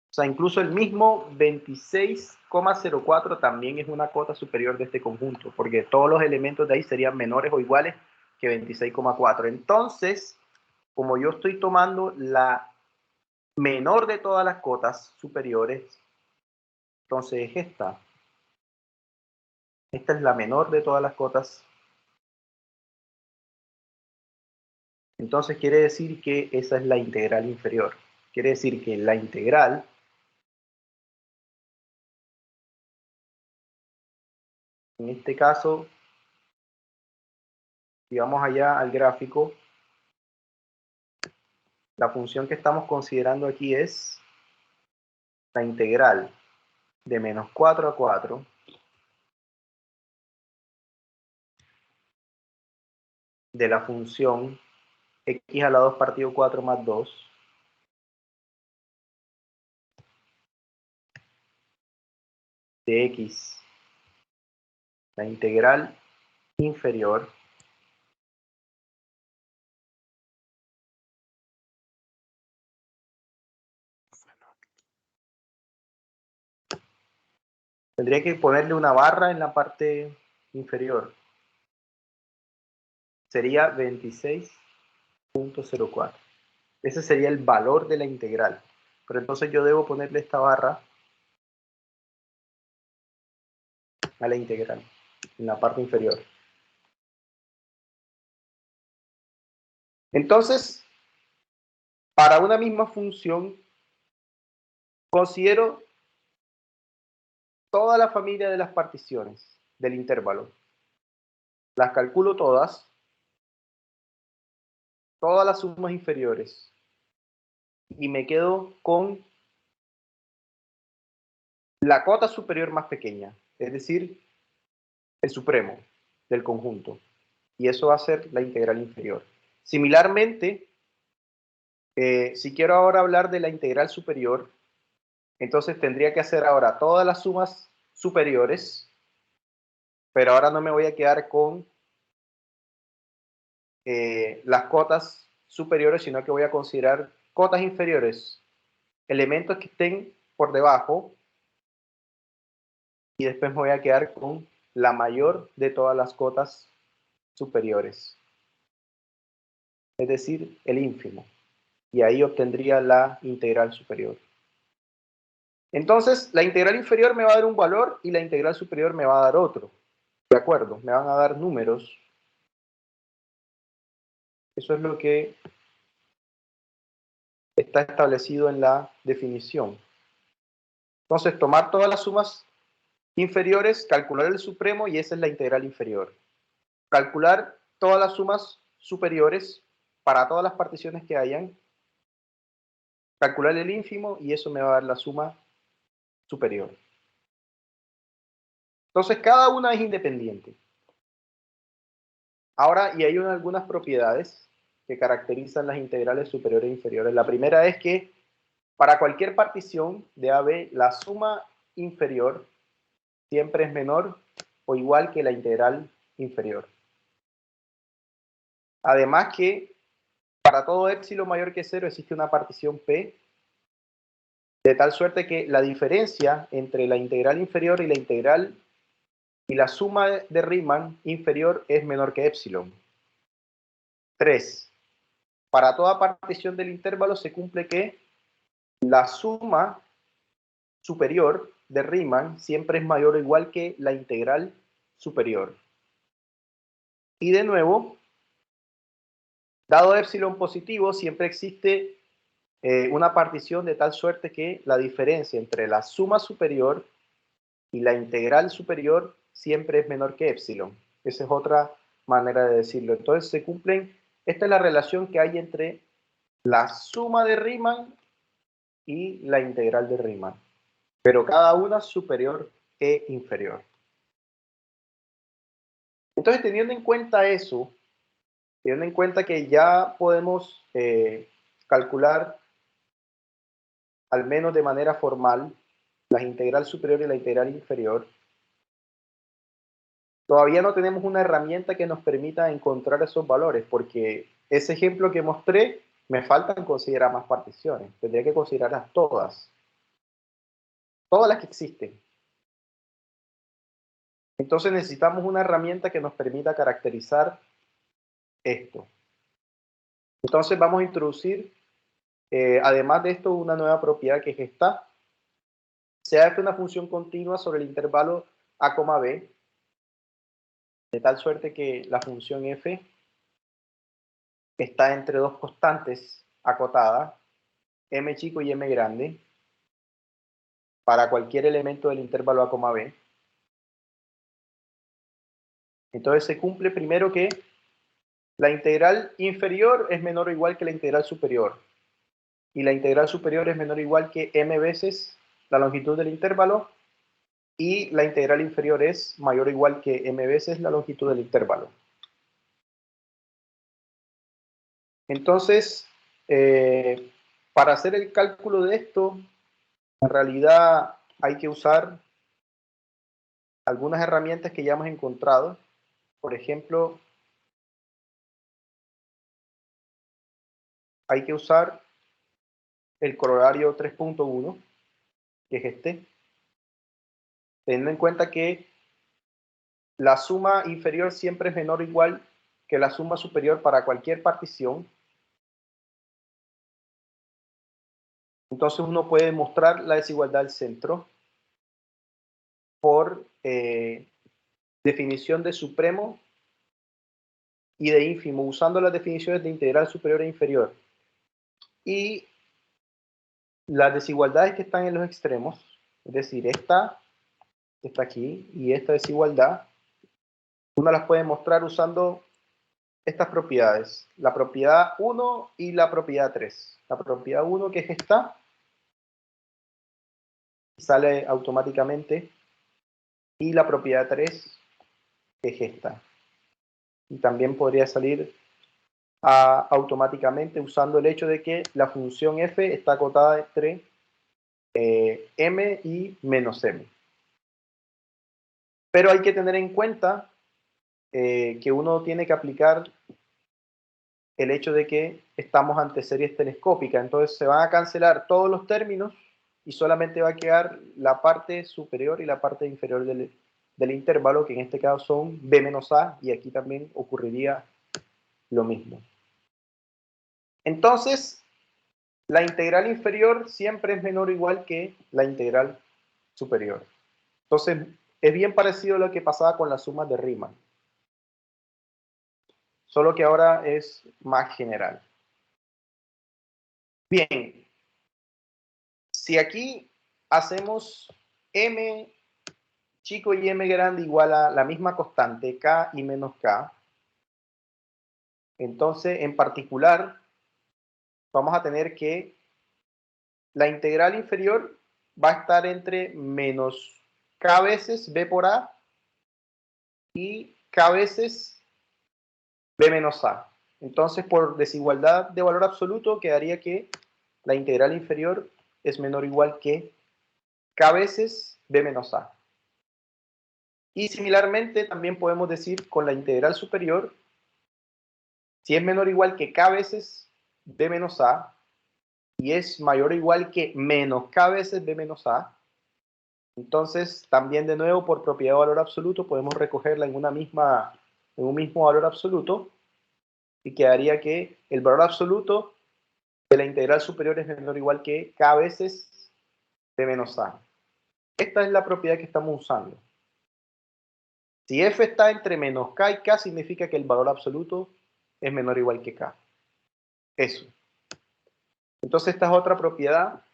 O sea, incluso el mismo 26,04 también es una cota superior de este conjunto, porque todos los elementos de ahí serían menores o iguales que 26,4. Entonces, como yo estoy tomando la menor de todas las cotas superiores, entonces es esta. Esta es la menor de todas las cotas. Entonces quiere decir que esa es la integral inferior. Quiere decir que la integral en este caso, si vamos allá al gráfico, la función que estamos considerando aquí es la integral de menos 4 a 4 de la función x a la 2 partido 4 más 2 de x, la integral inferior tendría que ponerle una barra en la parte inferior. Sería 26.04. Ese sería el valor de la integral. Pero entonces yo debo ponerle esta barra a la integral en la parte inferior. Entonces, para una misma función, considero toda la familia de las particiones del intervalo. Las calculo todas las sumas inferiores. Y me quedo con la cota superior más pequeña, es decir, el supremo del conjunto. Y eso va a ser la integral inferior. Similarmente, si quiero ahora hablar de la integral superior, entonces tendría que hacer ahora todas las sumas superiores, pero ahora no me voy a quedar con las cotas superiores, sino que voy a considerar cotas inferiores, elementos que estén por debajo, y después me voy a quedar con la mayor de todas las cotas superiores, es decir, el ínfimo, y ahí obtendría la integral superior. Entonces, la integral inferior me va a dar un valor y la integral superior me va a dar otro. ¿De acuerdo? Me van a dar números. Eso es lo que está establecido en la definición. Entonces, tomar todas las sumas inferiores, calcular el supremo y esa es la integral inferior. Calcular todas las sumas superiores para todas las particiones que hayan, calcular el ínfimo y eso me va a dar la suma superior. Entonces, cada una es independiente. Ahora, y hay algunas propiedades que caracterizan las integrales superiores e inferiores. La primera es que para cualquier partición de AB, la suma inferior siempre es menor o igual que la integral inferior. Además que para todo épsilon mayor que 0 existe una partición P, de tal suerte que la diferencia entre la integral inferior y la integral y la suma de Riemann inferior es menor que épsilon. 3. Para toda partición del intervalo se cumple que la suma superior de Riemann siempre es mayor o igual que la integral superior. Y de nuevo, dado épsilon positivo, siempre existe una partición de tal suerte que la diferencia entre la suma superior y la integral superior siempre es menor que épsilon. Esa es otra manera de decirlo. Entonces se cumplen, esta es la relación que hay entre la suma de Riemann y la integral de Riemann, pero cada una superior e inferior. Entonces, teniendo en cuenta eso, teniendo en cuenta que ya podemos calcular, al menos de manera formal, la integral superior y la integral inferior, todavía no tenemos una herramienta que nos permita encontrar esos valores, porque ese ejemplo que mostré, me faltan considerar más particiones. Tendría que considerarlas todas las que existen. Entonces necesitamos una herramienta que nos permita caracterizar esto. Entonces vamos a introducir, además de esto, una nueva propiedad que es esta. Sea f una función continua sobre el intervalo a, b, de tal suerte que la función f está entre dos constantes acotadas, m chico y m grande, para cualquier elemento del intervalo a, b. Entonces se cumple primero que la integral inferior es menor o igual que la integral superior. Y la integral superior es menor o igual que m veces la longitud del intervalo. Y la integral inferior es mayor o igual que m veces la longitud del intervalo. Entonces, para hacer el cálculo de esto, en realidad hay que usar algunas herramientas que ya hemos encontrado. Por ejemplo, hay que usar el corolario 3.1, que es este, teniendo en cuenta que la suma inferior siempre es menor o igual que la suma superior para cualquier partición. Entonces uno puede demostrar la desigualdad del centro por definición de supremo y de ínfimo, usando las definiciones de integral superior e inferior. Y las desigualdades que están en los extremos, es decir, esta está aquí y esta desigualdad, uno las puede mostrar usando estas propiedades, la propiedad 1 y la propiedad 3. La propiedad 1, que es esta, sale automáticamente, y la propiedad 3, que es esta. Y también podría salir automáticamente usando el hecho de que la función f está acotada entre m y menos m. Pero hay que tener en cuenta que uno tiene que aplicar el hecho de que estamos ante series telescópicas, entonces se van a cancelar todos los términos y solamente va a quedar la parte superior y la parte inferior del intervalo, que en este caso son b menos a, y aquí también ocurriría lo mismo. Entonces, la integral inferior siempre es menor o igual que la integral superior. Entonces, es bien parecido a lo que pasaba con las sumas de Riemann, solo que ahora es más general. Bien, si aquí hacemos m chico y m grande igual a la misma constante, k y menos k, entonces en particular vamos a tener que la integral inferior va a estar entre menos k veces b por a y k veces b menos a. Entonces, por desigualdad de valor absoluto, quedaría que la integral inferior es menor o igual que k veces b menos a. Y similarmente, también podemos decir con la integral superior, si es menor o igual que k veces b menos a, y es mayor o igual que menos k veces b menos a, entonces también de nuevo por propiedad de valor absoluto podemos recogerla en un mismo valor absoluto, y quedaría que el valor absoluto de la integral superior es menor o igual que k veces b menos a. Esta es la propiedad que estamos usando. Si f está entre menos k y k, significa que el valor absoluto es menor o igual que k. Eso. Entonces esta es otra propiedad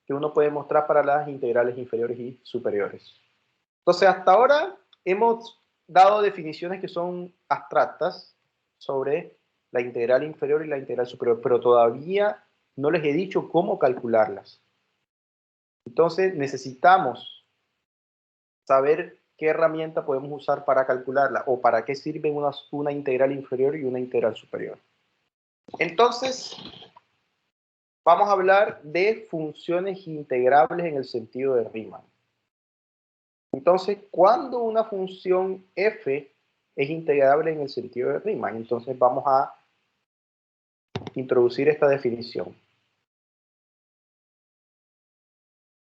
que uno puede mostrar para las integrales inferiores y superiores. Entonces hasta ahora hemos dado definiciones que son abstractas sobre la integral inferior y la integral superior, pero todavía no les he dicho cómo calcularlas. Entonces necesitamos saber qué herramienta podemos usar para calcularla o para qué sirve una integral inferior y una integral superior. Entonces, vamos a hablar de funciones integrables en el sentido de Riemann. Entonces, ¿cuándo una función f es integrable en el sentido de Riemann? Entonces vamos a introducir esta definición.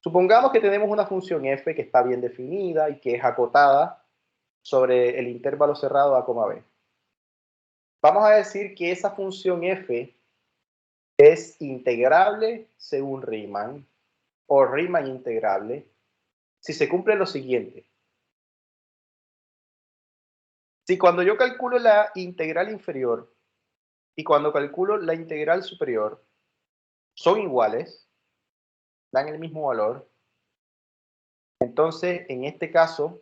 Supongamos que tenemos una función f que está bien definida y que es acotada sobre el intervalo cerrado a, b. Vamos a decir que esa función f es integrable según Riemann, o Riemann integrable, si se cumple lo siguiente. Si cuando yo calculo la integral inferior y cuando calculo la integral superior son iguales, dan el mismo valor, entonces en este caso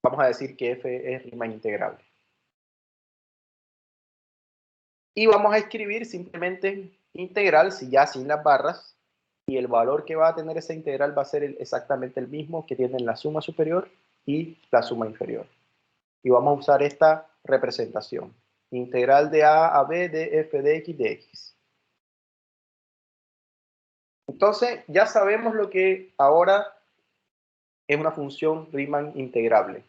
vamos a decir que f es Riemann integrable. Y vamos a escribir simplemente integral, si ya sin las barras, y el valor que va a tener esa integral va a ser exactamente el mismo que tienen la suma superior y la suma inferior. Y vamos a usar esta representación. Integral de a a b de f de x de x. Entonces, ya sabemos lo que ahora es una función Riemann integrable.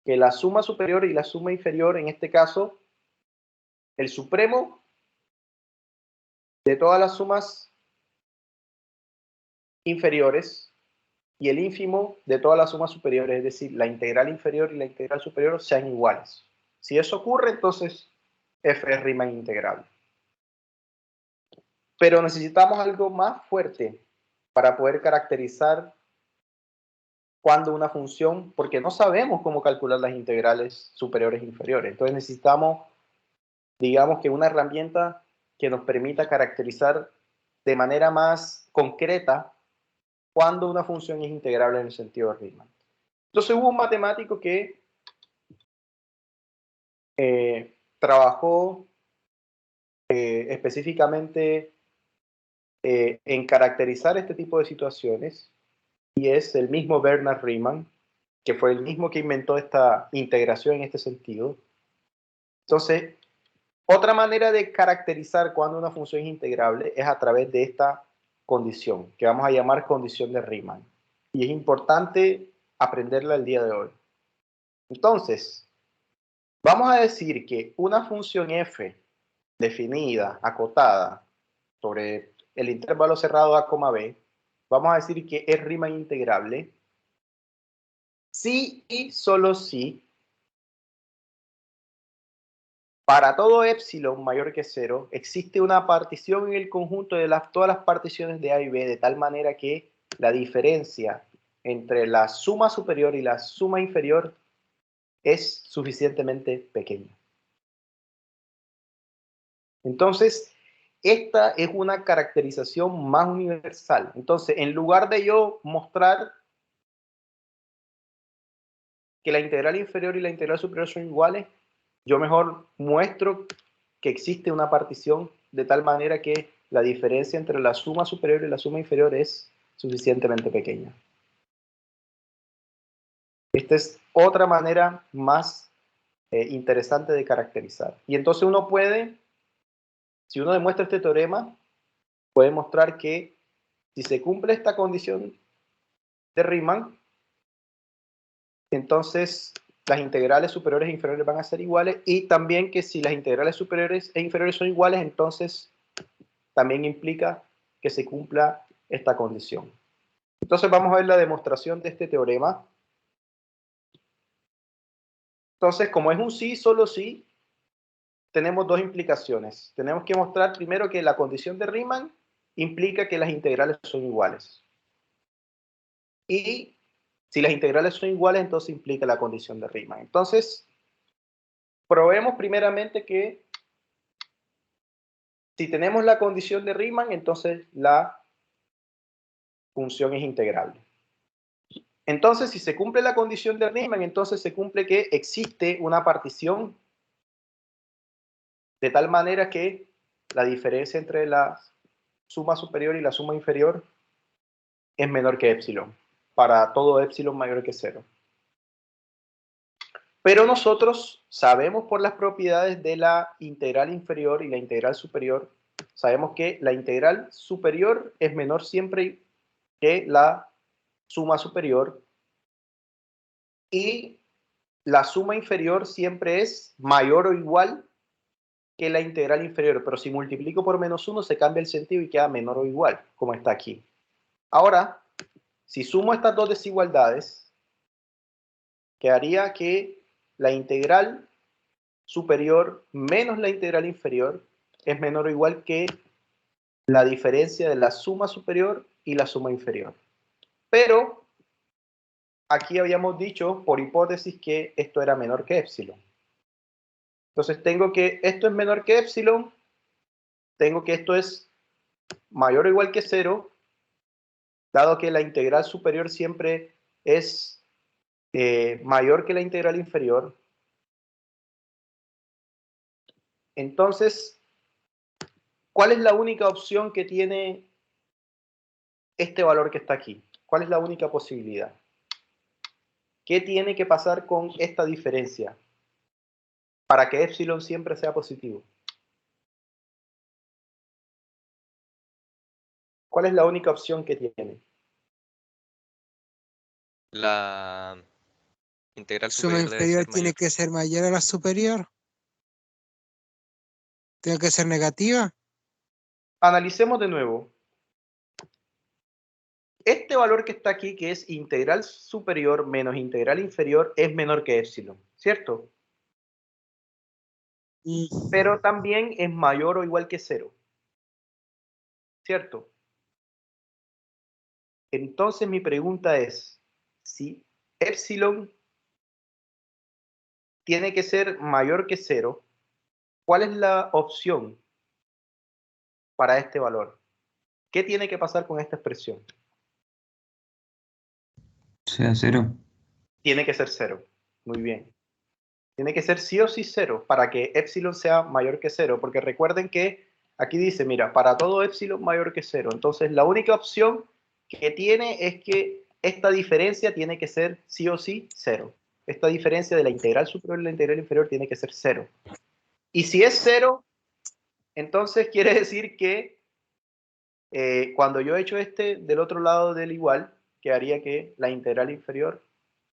Que la suma superior y la suma inferior, en este caso, el supremo de todas las sumas inferiores y el ínfimo de todas las sumas superiores, es decir, la integral inferior y la integral superior sean iguales. Si eso ocurre, entonces f es Riemann integrable. Pero necesitamos algo más fuerte para poder caracterizar cuando una función, porque no sabemos cómo calcular las integrales superiores e inferiores. Entonces necesitamos, digamos que una herramienta que nos permita caracterizar de manera más concreta cuando una función es integrable en el sentido de Riemann. Entonces hubo un matemático que trabajó específicamente en caracterizar este tipo de situaciones, y es el mismo Bernard Riemann, que fue el mismo que inventó esta integración en este sentido. Entonces, otra manera de caracterizar cuando una función es integrable es a través de esta condición, que vamos a llamar condición de Riemann. Y es importante aprenderla el día de hoy. Entonces, vamos a decir que una función f definida, acotada, sobre el intervalo cerrado a, b, vamos a decir que es Riemann integrable si y solo si para todo epsilon mayor que 0 existe una partición en el conjunto de todas las particiones de A y B de tal manera que la diferencia entre la suma superior y la suma inferior es suficientemente pequeña. Entonces, esta es una caracterización más universal. Entonces, en lugar de yo mostrar que la integral inferior y la integral superior son iguales, yo mejor muestro que existe una partición de tal manera que la diferencia entre la suma superior y la suma inferior es suficientemente pequeña. Esta es otra manera más interesante de caracterizar. Y entonces uno puede, si uno demuestra este teorema, puede mostrar que si se cumple esta condición de Riemann, entonces las integrales superiores e inferiores van a ser iguales, y también que si las integrales superiores e inferiores son iguales, entonces también implica que se cumpla esta condición. Entonces vamos a ver la demostración de este teorema. Entonces, como es un sí, solo sí, tenemos dos implicaciones. Tenemos que mostrar primero que la condición de Riemann implica que las integrales son iguales. Y si las integrales son iguales, entonces implica la condición de Riemann. Entonces, probemos primeramente que si tenemos la condición de Riemann, entonces la función es integrable. Entonces, si se cumple la condición de Riemann, entonces se cumple que existe una partición de tal manera que la diferencia entre la suma superior y la suma inferior es menor que epsilon, para todo epsilon mayor que 0. Pero nosotros sabemos por las propiedades de la integral inferior y la integral superior, sabemos que la integral superior es menor siempre que la suma superior, y la suma inferior siempre es mayor o igual que la integral inferior, pero si multiplico por menos 1 se cambia el sentido y queda menor o igual, como está aquí. Ahora, si sumo estas dos desigualdades, quedaría que la integral superior menos la integral inferior es menor o igual que la diferencia de la suma superior y la suma inferior. Pero aquí habíamos dicho, por hipótesis, que esto era menor que epsilon. Entonces tengo que esto es menor que epsilon, tengo que esto es mayor o igual que 0, dado que la integral superior siempre es mayor que la integral inferior. Entonces, ¿cuál es la única opción que tiene este valor que está aquí? ¿Cuál es la única posibilidad? ¿Qué tiene que pasar con esta diferencia para que epsilon siempre sea positivo? ¿Cuál es la única opción que tiene? La integral Suma superior debe inferior ser tiene mayor. que ser mayor a la superior. Tiene que ser negativa. Analicemos de nuevo. Este valor que está aquí, que es integral superior menos integral inferior, es menor que epsilon, ¿cierto? Pero también es mayor o igual que 0, ¿cierto? Entonces mi pregunta es, si epsilon tiene que ser mayor que 0, ¿cuál es la opción para este valor? ¿Qué tiene que pasar con esta expresión? Sea 0. Tiene que ser 0. Muy bien. Tiene que ser sí o sí 0 para que epsilon sea mayor que 0, porque recuerden que aquí dice, mira, para todo epsilon mayor que 0. Entonces la única opción que tiene es que esta diferencia tiene que ser sí o sí 0. Esta diferencia de la integral superior y la integral inferior tiene que ser 0. Y si es 0, entonces quiere decir que cuando yo he hecho este del otro lado del igual, quedaría que la integral inferior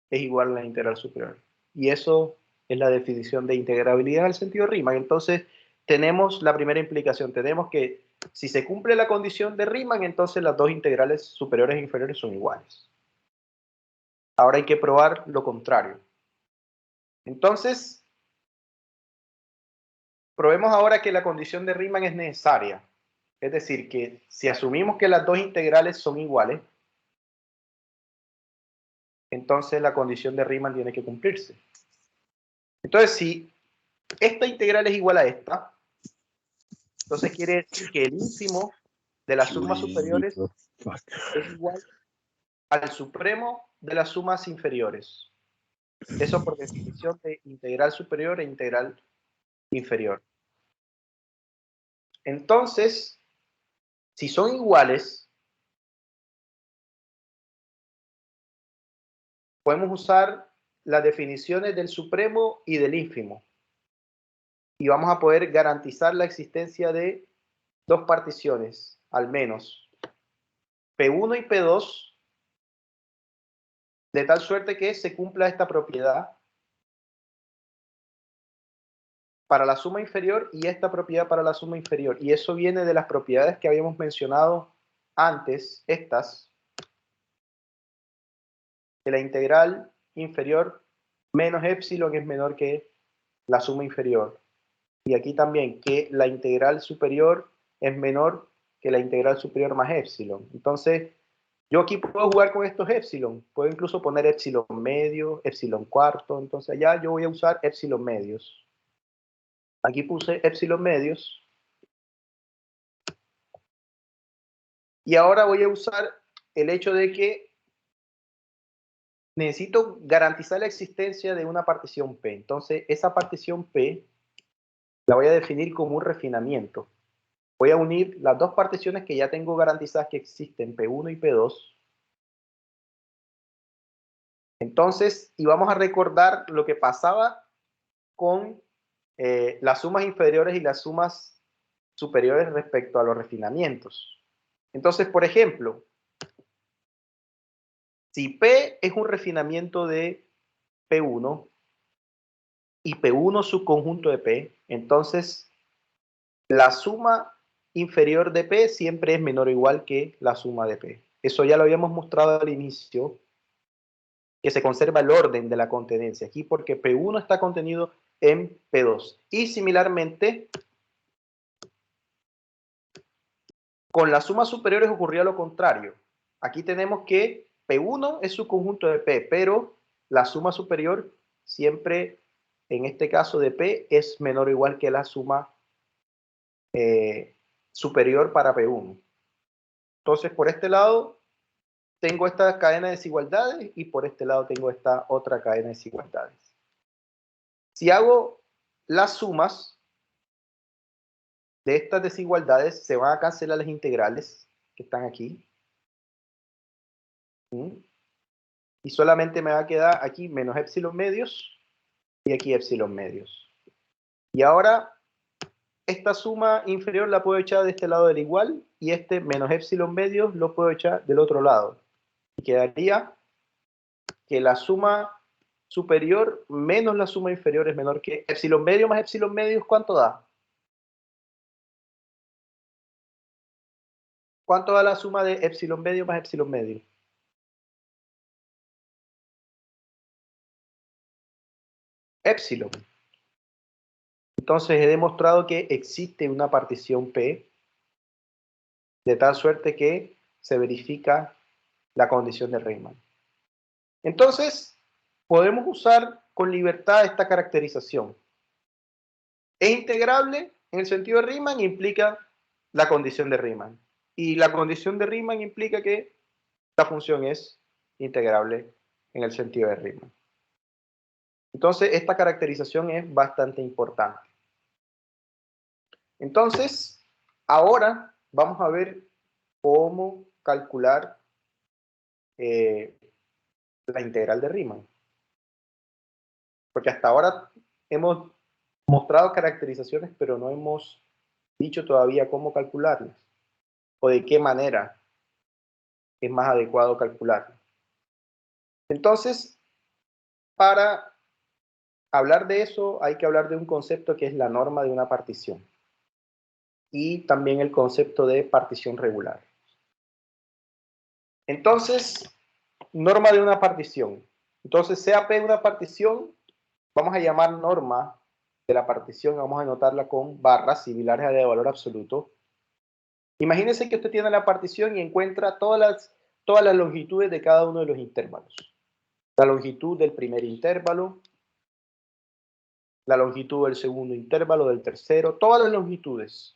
es igual a la integral superior. Y eso es la definición de integrabilidad en el sentido Riemann. Entonces, tenemos la primera implicación. Tenemos que si se cumple la condición de Riemann, entonces las dos integrales superiores e inferiores son iguales. Ahora hay que probar lo contrario. Entonces, probemos ahora que la condición de Riemann es necesaria. Es decir, que si asumimos que las dos integrales son iguales, entonces la condición de Riemann tiene que cumplirse. Entonces, si esta integral es igual a esta, Entonces quiere decir que el ínfimo de las sumas superiores es igual al supremo de las sumas inferiores. Eso por definición de integral superior e integral inferior. Entonces, si son iguales, podemos usar las definiciones del supremo y del ínfimo. Y vamos a poder garantizar la existencia de dos particiones, al menos P1 y P2, de tal suerte que se cumpla esta propiedad para la suma inferior y esta propiedad para la suma inferior. Y eso viene de las propiedades que habíamos mencionado antes, estas, que la integral inferior menos epsilon es menor que la suma inferior. Y aquí también que la integral superior es menor que la integral superior más epsilon. Entonces, yo aquí puedo jugar con estos epsilon. Puedo incluso poner epsilon medio, epsilon cuarto. Entonces allá yo voy a usar epsilon medios. Aquí puse epsilon medios. Y ahora voy a usar el hecho de que necesito garantizar la existencia de una partición P. Entonces, esa partición P la voy a definir como un refinamiento. Voy a unir las dos particiones que ya tengo garantizadas que existen, P1 y P2. Entonces, y vamos a recordar lo que pasaba con las sumas inferiores y las sumas superiores respecto a los refinamientos. Entonces, por ejemplo, si P es un refinamiento de P1 y P1 subconjunto de P, entonces la suma inferior de P siempre es menor o igual que la suma de P. Eso ya lo habíamos mostrado al inicio, que se conserva el orden de la contenencia aquí porque P1 está contenido en P2. Y similarmente, con las sumas superiores ocurría lo contrario. Aquí tenemos que P1 es su conjunto de P, pero la suma superior siempre, en este caso de P, es menor o igual que la suma superior para P1. Entonces, por este lado, tengo esta cadena de desigualdades y por este lado tengo esta otra cadena de desigualdades. Si hago las sumas de estas desigualdades, se van a cancelar las integrales que están aquí. Y solamente me va a quedar aquí menos epsilon medios y aquí epsilon medios. Y ahora esta suma inferior la puedo echar de este lado del igual y este menos epsilon medios lo puedo echar del otro lado. Y quedaría que la suma superior menos la suma inferior es menor que epsilon medio más epsilon medios, ¿cuánto da? ¿Cuánto da la suma de epsilon medio más epsilon medio? Epsilon. Entonces he demostrado que existe una partición P de tal suerte que se verifica la condición de Riemann. Entonces, podemos usar con libertad esta caracterización. Es integrable en el sentido de Riemann y implica la condición de Riemann. Y la condición de Riemann implica que la función es integrable en el sentido de Riemann. Entonces, esta caracterización es bastante importante. Entonces, ahora vamos a ver cómo calcular la integral de Riemann. Porque hasta ahora hemos mostrado caracterizaciones, pero no hemos dicho todavía cómo calcularlas o de qué manera es más adecuado calcularlas. Entonces, para hablar de eso hay que hablar de un concepto que es la norma de una partición y también el concepto de partición regular. Entonces, norma de una partición. Entonces, sea P una partición, vamos a llamar norma de la partición, vamos a anotarla con barras similares a la de valor absoluto. Imagínense que usted tiene la partición y encuentra todas las longitudes de cada uno de los intervalos. La longitud del primer intervalo, la longitud del segundo intervalo, del tercero, todas las longitudes.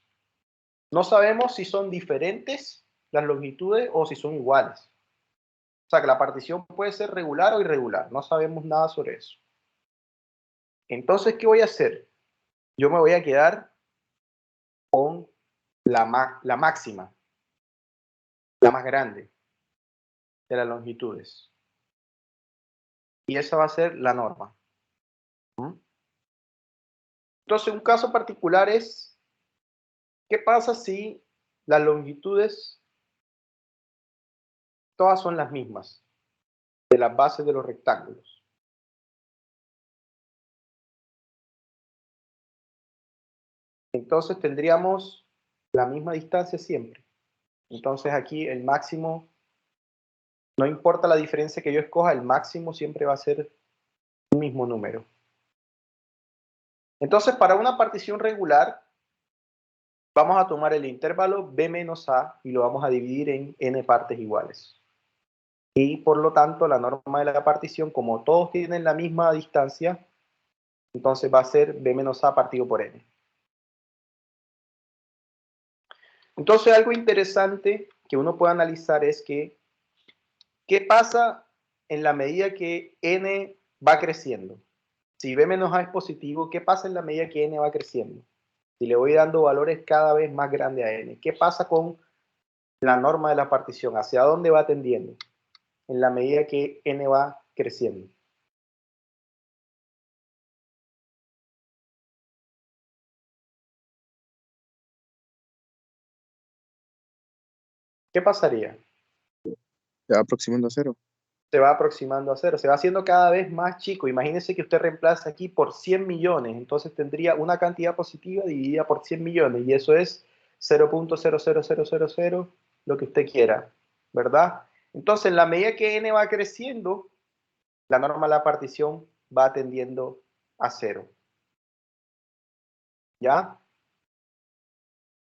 No sabemos si son diferentes las longitudes o si son iguales. O sea, que la partición puede ser regular o irregular. No sabemos nada sobre eso. Entonces, ¿qué voy a hacer? Yo me voy a quedar con la máxima, la más grande de las longitudes. Y esa va a ser la norma. Entonces, un caso particular es, ¿qué pasa si las longitudes todas son las mismas de las bases de los rectángulos? Entonces tendríamos la misma distancia siempre. Entonces aquí el máximo, no importa la diferencia que yo escoja, el máximo siempre va a ser un mismo número. Entonces, para una partición regular, vamos a tomar el intervalo b menos a y lo vamos a dividir en n partes iguales. Y por lo tanto, la norma de la partición, como todos tienen la misma distancia, entonces va a ser b menos a partido por n. Entonces, algo interesante que uno puede analizar es que, ¿qué pasa en la medida que n va creciendo? Si b menos a es positivo, ¿qué pasa en la medida que n va creciendo? Si le voy dando valores cada vez más grandes a n, ¿qué pasa con la norma de la partición? ¿Hacia dónde va tendiendo en la medida que n va creciendo? ¿Qué pasaría? Se va aproximando a cero. Se va aproximando a cero, se va haciendo cada vez más chico. Imagínense que usted reemplaza aquí por 100 millones, entonces tendría una cantidad positiva dividida por 100 millones, y eso es 0.00000, lo que usted quiera, ¿verdad? Entonces, en la medida que n va creciendo, la norma de la partición va tendiendo a cero. ¿Ya?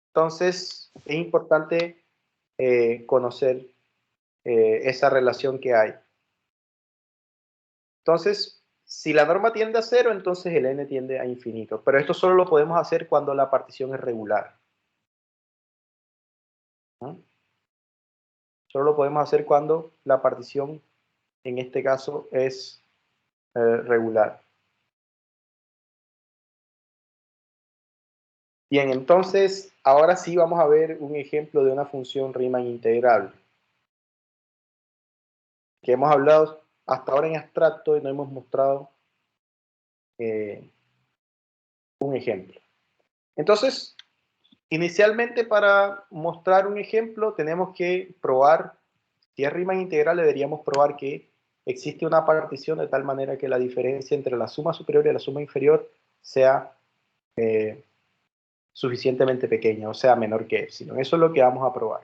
Entonces, es importante conocer esa relación que hay. Entonces, si la norma tiende a cero, entonces el n tiende a infinito. Pero esto solo lo podemos hacer cuando la partición es regular. ¿No? Solo lo podemos hacer cuando la partición, en este caso, es regular. Bien, entonces, ahora sí vamos a ver un ejemplo de una función Riemann integrable. Que hemos hablado hasta ahora en abstracto y no hemos mostrado un ejemplo. Entonces, inicialmente para mostrar un ejemplo tenemos que probar, si es Riemann integral deberíamos probar que existe una partición de tal manera que la diferencia entre la suma superior y la suma inferior sea suficientemente pequeña, o sea menor que epsilon. Eso es lo que vamos a probar.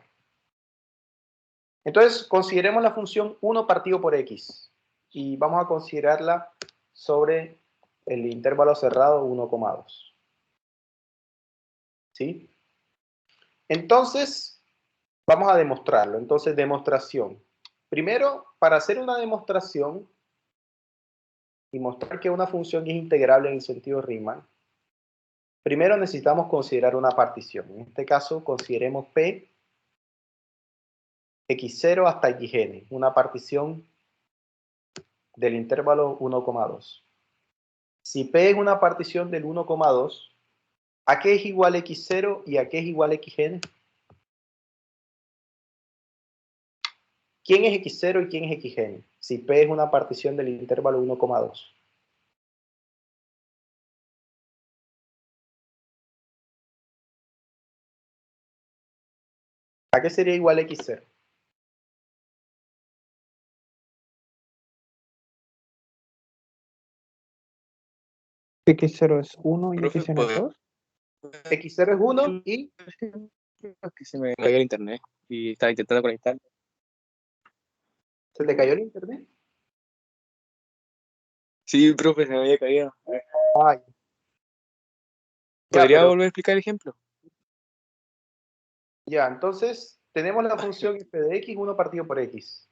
Entonces, consideremos la función 1 partido por x y vamos a considerarla sobre el intervalo cerrado 1,2. ¿Sí? Entonces, vamos a demostrarlo. Entonces, demostración. Primero, para hacer una demostración y mostrar que una función es integrable en el sentido Riemann, primero necesitamos considerar una partición. En este caso, consideremos P, x0 hasta xn, una partición del intervalo 1,2. Si P es una partición del 1,2, ¿a qué es igual x0 y a qué es igual xn? ¿Quién es x0 y quién es xn? Si P es una partición del intervalo 1,2. ¿A qué sería igual x0? X0 es 1 y Profe, Xn es ¿puede? 2. x0 es 1 y Que se me cayó el internet y estaba intentando conectar. ¿se te cayó el internet? Sí, profe, se me había caído. Ay. ¿Podría pero, volver a explicar el ejemplo? ya, entonces tenemos la función f de x, 1 partido por x.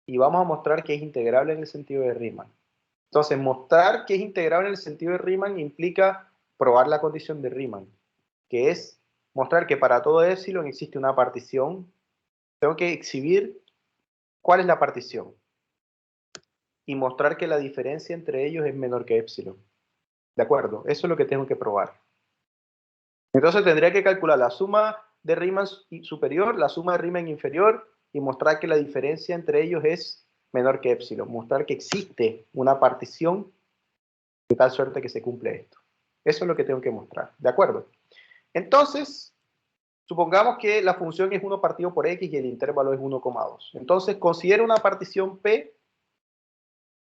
Y vamos a mostrar que es integrable en el sentido de Riemann. Entonces, mostrar que es integrable en el sentido de Riemann implica probar la condición de Riemann, que es mostrar que para todo epsilon existe una partición. Tengo que exhibir cuál es la partición y mostrar que la diferencia entre ellos es menor que epsilon. ¿De acuerdo? Eso es lo que tengo que probar. Entonces tendría que calcular la suma de Riemann superior, la suma de Riemann inferior y mostrar que la diferencia entre ellos es menor que epsilon. Mostrar que existe una partición de tal suerte que se cumple esto. Eso es lo que tengo que mostrar. ¿De acuerdo? Entonces, supongamos que la función es 1 partido por x y el intervalo es 1,2. Entonces, considero una partición P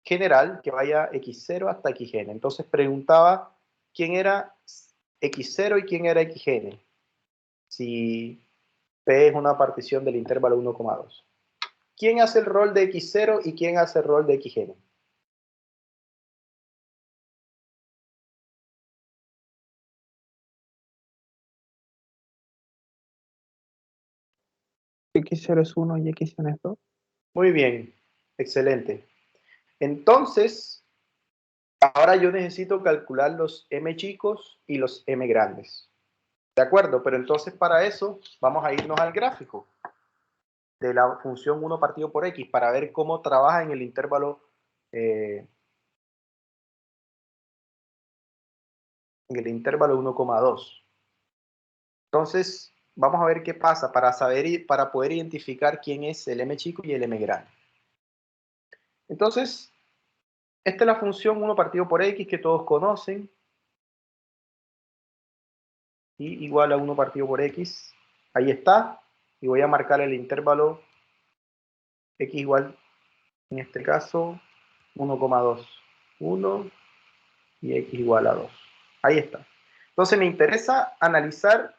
general que vaya x0 hasta xn. Entonces, preguntaba quién era x0 y quién era xn. Si P es una partición del intervalo 1,2. ¿Quién hace el rol de x0 y quién hace el rol de xn? X0 es 1 y Xn es 2. Muy bien, excelente. Entonces, ahora yo necesito calcular los m chicos y los m grandes. ¿De acuerdo? Pero entonces para eso vamos a irnos al gráfico de la función 1 partido por x para ver cómo trabaja en el intervalo en el intervalo 1,2. Entonces, vamos a ver qué pasa para saber para poder identificar quién es el m chico y el m grande. Entonces, esta es la función 1 partido por x que todos conocen. Y igual a 1 partido por x. Ahí está. Y voy a marcar el intervalo x igual, en este caso, 1,2. 1 y x igual a 2. Ahí está. Entonces me interesa analizar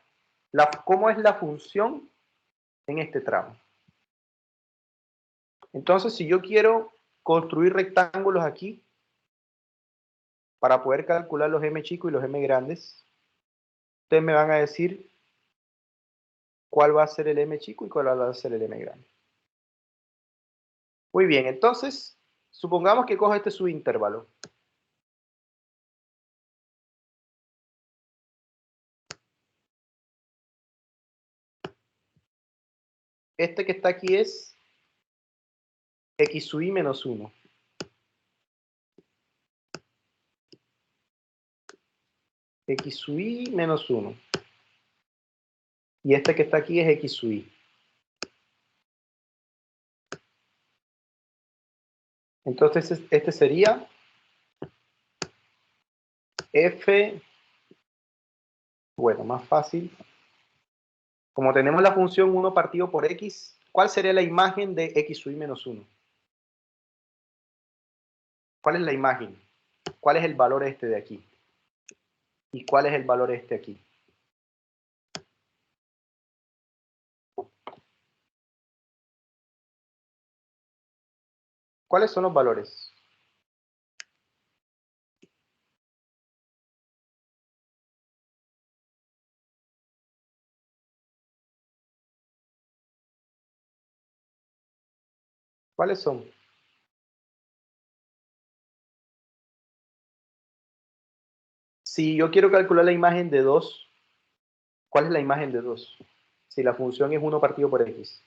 cómo es la función en este tramo. Entonces, si yo quiero construir rectángulos aquí, para poder calcular los m chicos y los m grandes, ustedes me van a decir cuál va a ser el m chico y cuál va a ser el m grande. Muy bien, entonces, supongamos que cojo este subintervalo. Este que está aquí es x sub i menos 1. X sub i menos 1. Y este que está aquí es x sub i. Entonces este sería f, bueno, más fácil. Como tenemos la función 1 partido por x, ¿cuál sería la imagen de x sub i menos 1? ¿Cuál es la imagen? ¿Cuál es el valor este de aquí? ¿Y cuál es el valor este aquí? ¿Cuáles son los valores? ¿Cuáles son? Si yo quiero calcular la imagen de 2, ¿cuál es la imagen de 2? Si la función es 1 partido por x.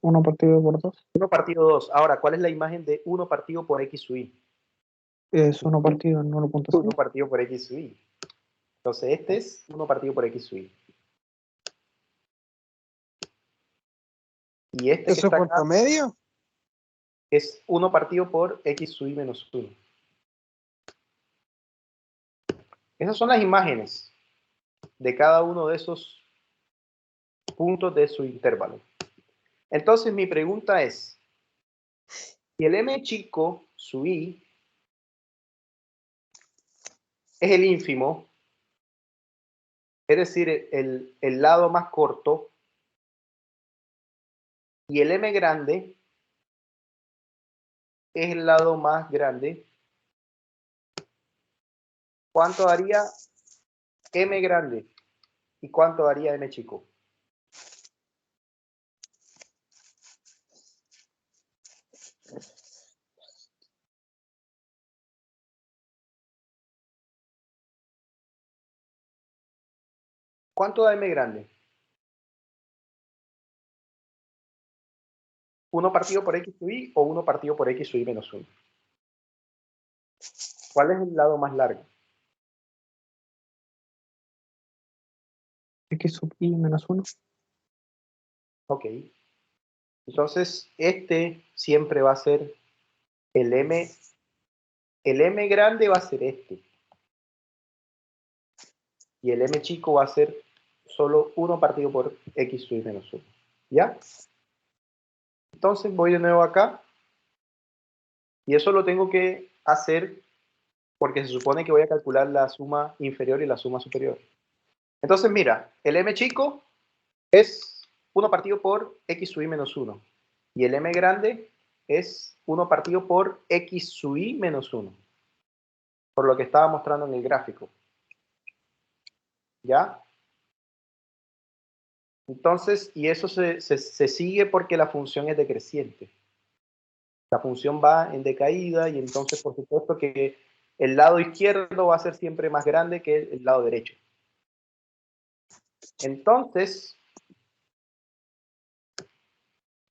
1 partido por 2. 1 partido 2. Ahora, ¿cuál es la imagen de 1 partido por x sub i? Es 1 partido en 1 1.6. partido por x sub i. Entonces, este es 1 partido por x sub i. Y este que ¿Eso está por acá promedio? es 1 partido por x sub i menos 1. Esas son las imágenes de cada uno de esos puntos de su intervalo. Entonces, mi pregunta es, si el m chico sub i es el ínfimo, es decir, el lado más corto, y el m grande es el lado más grande, ¿cuánto daría m grande? ¿Y cuánto daría m chico? ¿Cuánto da m grande? 1 partido por x sub i o 1 partido por x sub i menos 1. ¿Cuál es el lado más largo? X sub i menos 1. Ok. Entonces, este siempre va a ser el m. El m grande va a ser este. Y el m chico va a ser solo 1 partido por x sub i menos 1. ¿Ya? Entonces voy de nuevo acá. Y eso lo tengo que hacer porque se supone que voy a calcular la suma inferior y la suma superior. Entonces, mira, el m chico es 1 partido por x sub i menos 1. Y el m grande es 1 partido por x sub i menos 1. Por lo que estaba mostrando en el gráfico. ¿Ya? Entonces, y eso se sigue porque la función es decreciente. La función va en decaída y entonces, por supuesto, que el lado izquierdo va a ser siempre más grande que el lado derecho. Entonces,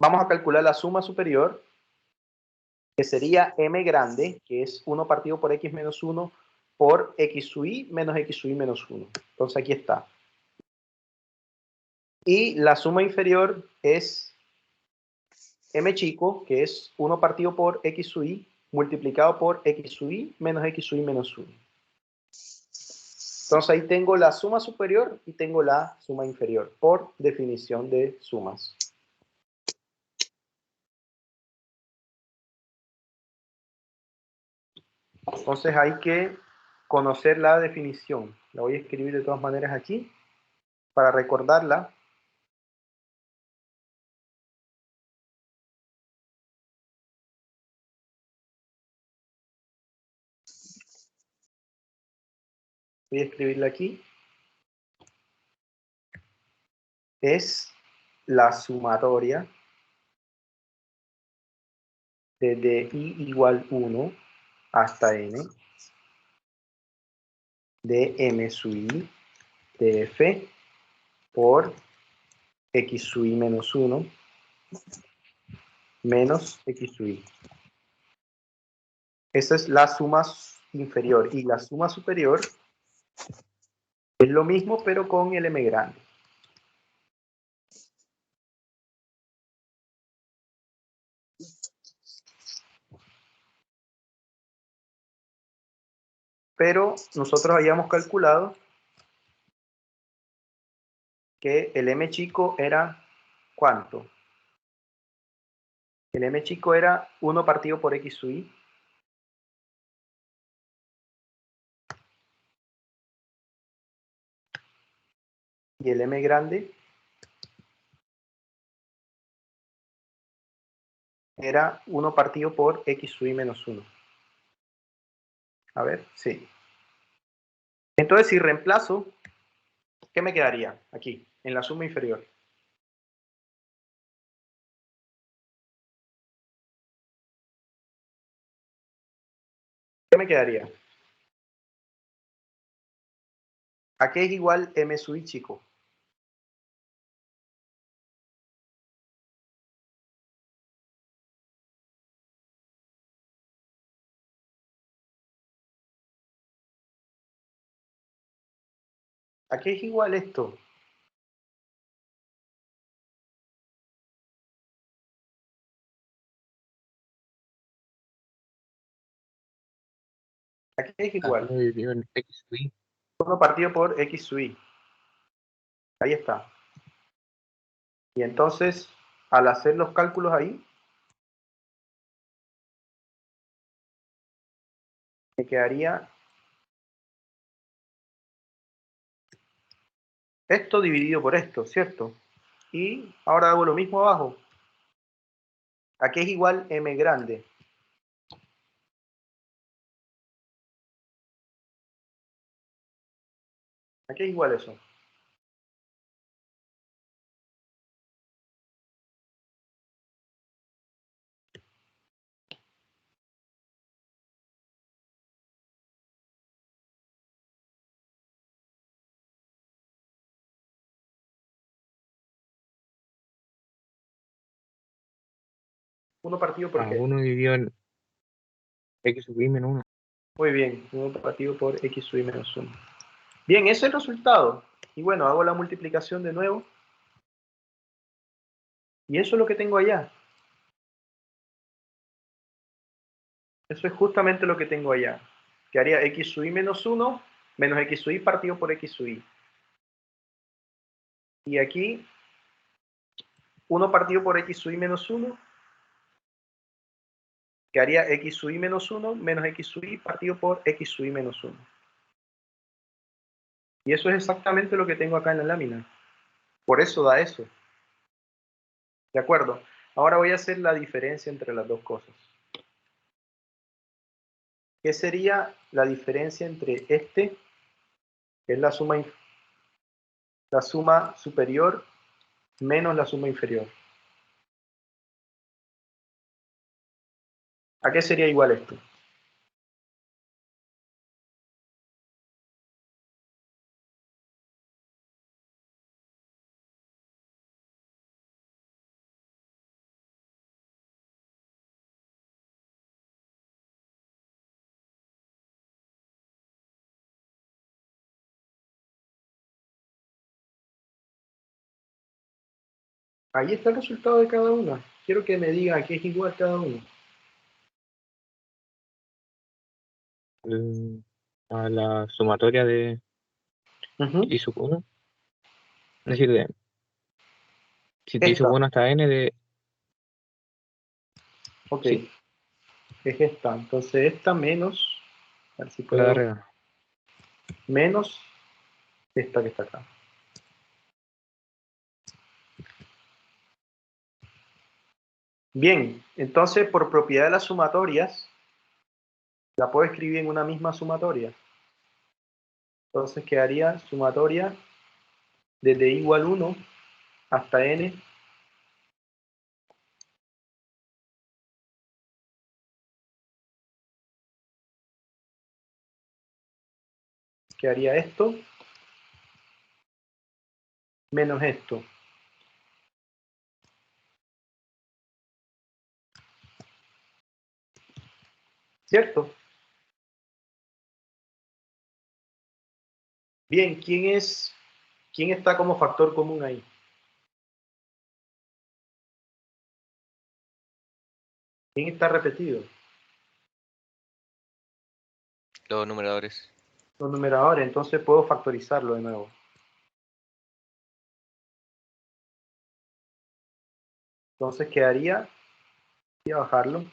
vamos a calcular la suma superior, que sería m grande, que es 1 partido por x menos 1 por x sub i menos x sub i menos 1. Entonces aquí está. Y la suma inferior es m chico, que es 1 partido por x sub i multiplicado por x sub i menos x sub i menos 1. Entonces ahí tengo la suma superior y tengo la suma inferior, por definición de sumas. Entonces hay que conocer la definición. La voy a escribir de todas maneras aquí, para recordarla. Voy a escribirla aquí. Es la sumatoria desde i igual 1 hasta n de m sub i de f por x sub i menos 1 menos x sub i. Esa es la suma inferior. Y la suma superior es lo mismo, pero con el m grande. Pero nosotros habíamos calculado que el m chico era ¿cuánto? El m chico era 1 partido por x sub i. Y el m grande era 1 partido por x sub i menos 1. A ver, sí. Entonces, si reemplazo, ¿qué me quedaría aquí, en la suma inferior? ¿Qué me quedaría? ¿A qué es igual m sub i chico? ¿A qué es igual esto? ¿A qué es igual? 1 partido por x sub i. Ahí está. Y entonces, al hacer los cálculos ahí, me quedaría esto dividido por esto, ¿cierto? Y ahora hago lo mismo abajo. ¿A qué es igual m grande? ¿A qué es igual eso? 1 partido por qué. 1 dividido en x sub i menos 1. Muy bien, 1 partido por x sub i menos 1. Bien, ese es el resultado. Y bueno, hago la multiplicación de nuevo. Y eso es lo que tengo allá. Eso es justamente lo que tengo allá. Que haría x sub i menos 1 menos x sub i partido por x sub i. Y aquí, 1 partido por x sub i menos 1, que haría x sub i menos 1 menos x sub i partido por x sub i menos 1. Y eso es exactamente lo que tengo acá en la lámina. Por eso da eso. ¿De acuerdo? Ahora voy a hacer la diferencia entre las dos cosas. ¿Qué sería la diferencia entre este, que es la suma superior, menos la suma inferior? ¿A qué sería igual esto? Ahí está el resultado de cada una. Quiero que me digan a qué es igual cada uno. A la sumatoria de i sub 1. Es decir, si te i sub 1 hasta n de... Ok. Sí. Es esta. Entonces esta menos... A ver si La puedo... de arriba. Menos esta que está acá. Bien, entonces por propiedad de las sumatorias, la puedo escribir en una misma sumatoria. Entonces quedaría sumatoria desde i igual 1 hasta n quedaría esto menos esto. ¿Cierto? Bien, ¿quién está como factor común ahí? ¿Quién está repetido? Los numeradores. Los numeradores, entonces puedo factorizarlo de nuevo. Entonces quedaría, voy a bajarlo.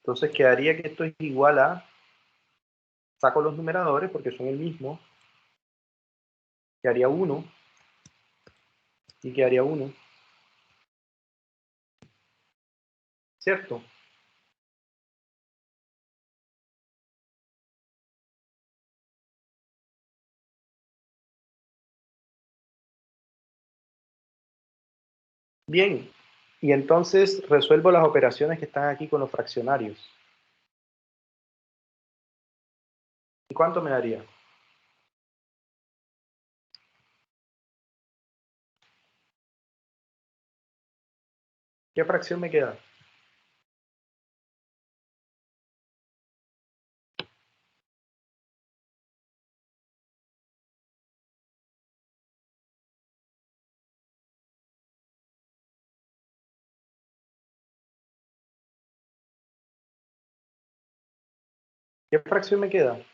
Entonces quedaría que esto es igual a, saco los numeradores porque son el mismo, quedaría 1 y quedaría 1. ¿Cierto? Bien, y entonces resuelvo las operaciones que están aquí con los fraccionarios. ¿Y cuánto me daría? ¿Qué fracción me queda? ¿Qué fracción me queda?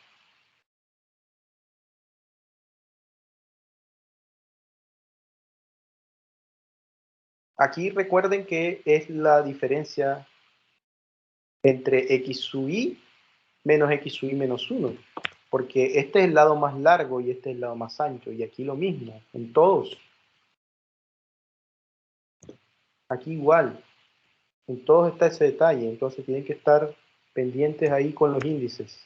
Aquí recuerden que es la diferencia entre x sub i menos x sub i menos 1. Porque este es el lado más largo y este es el lado más ancho. Y aquí lo mismo, en todos. Aquí igual. En todos está ese detalle. Entonces tienen que estar pendientes ahí con los índices.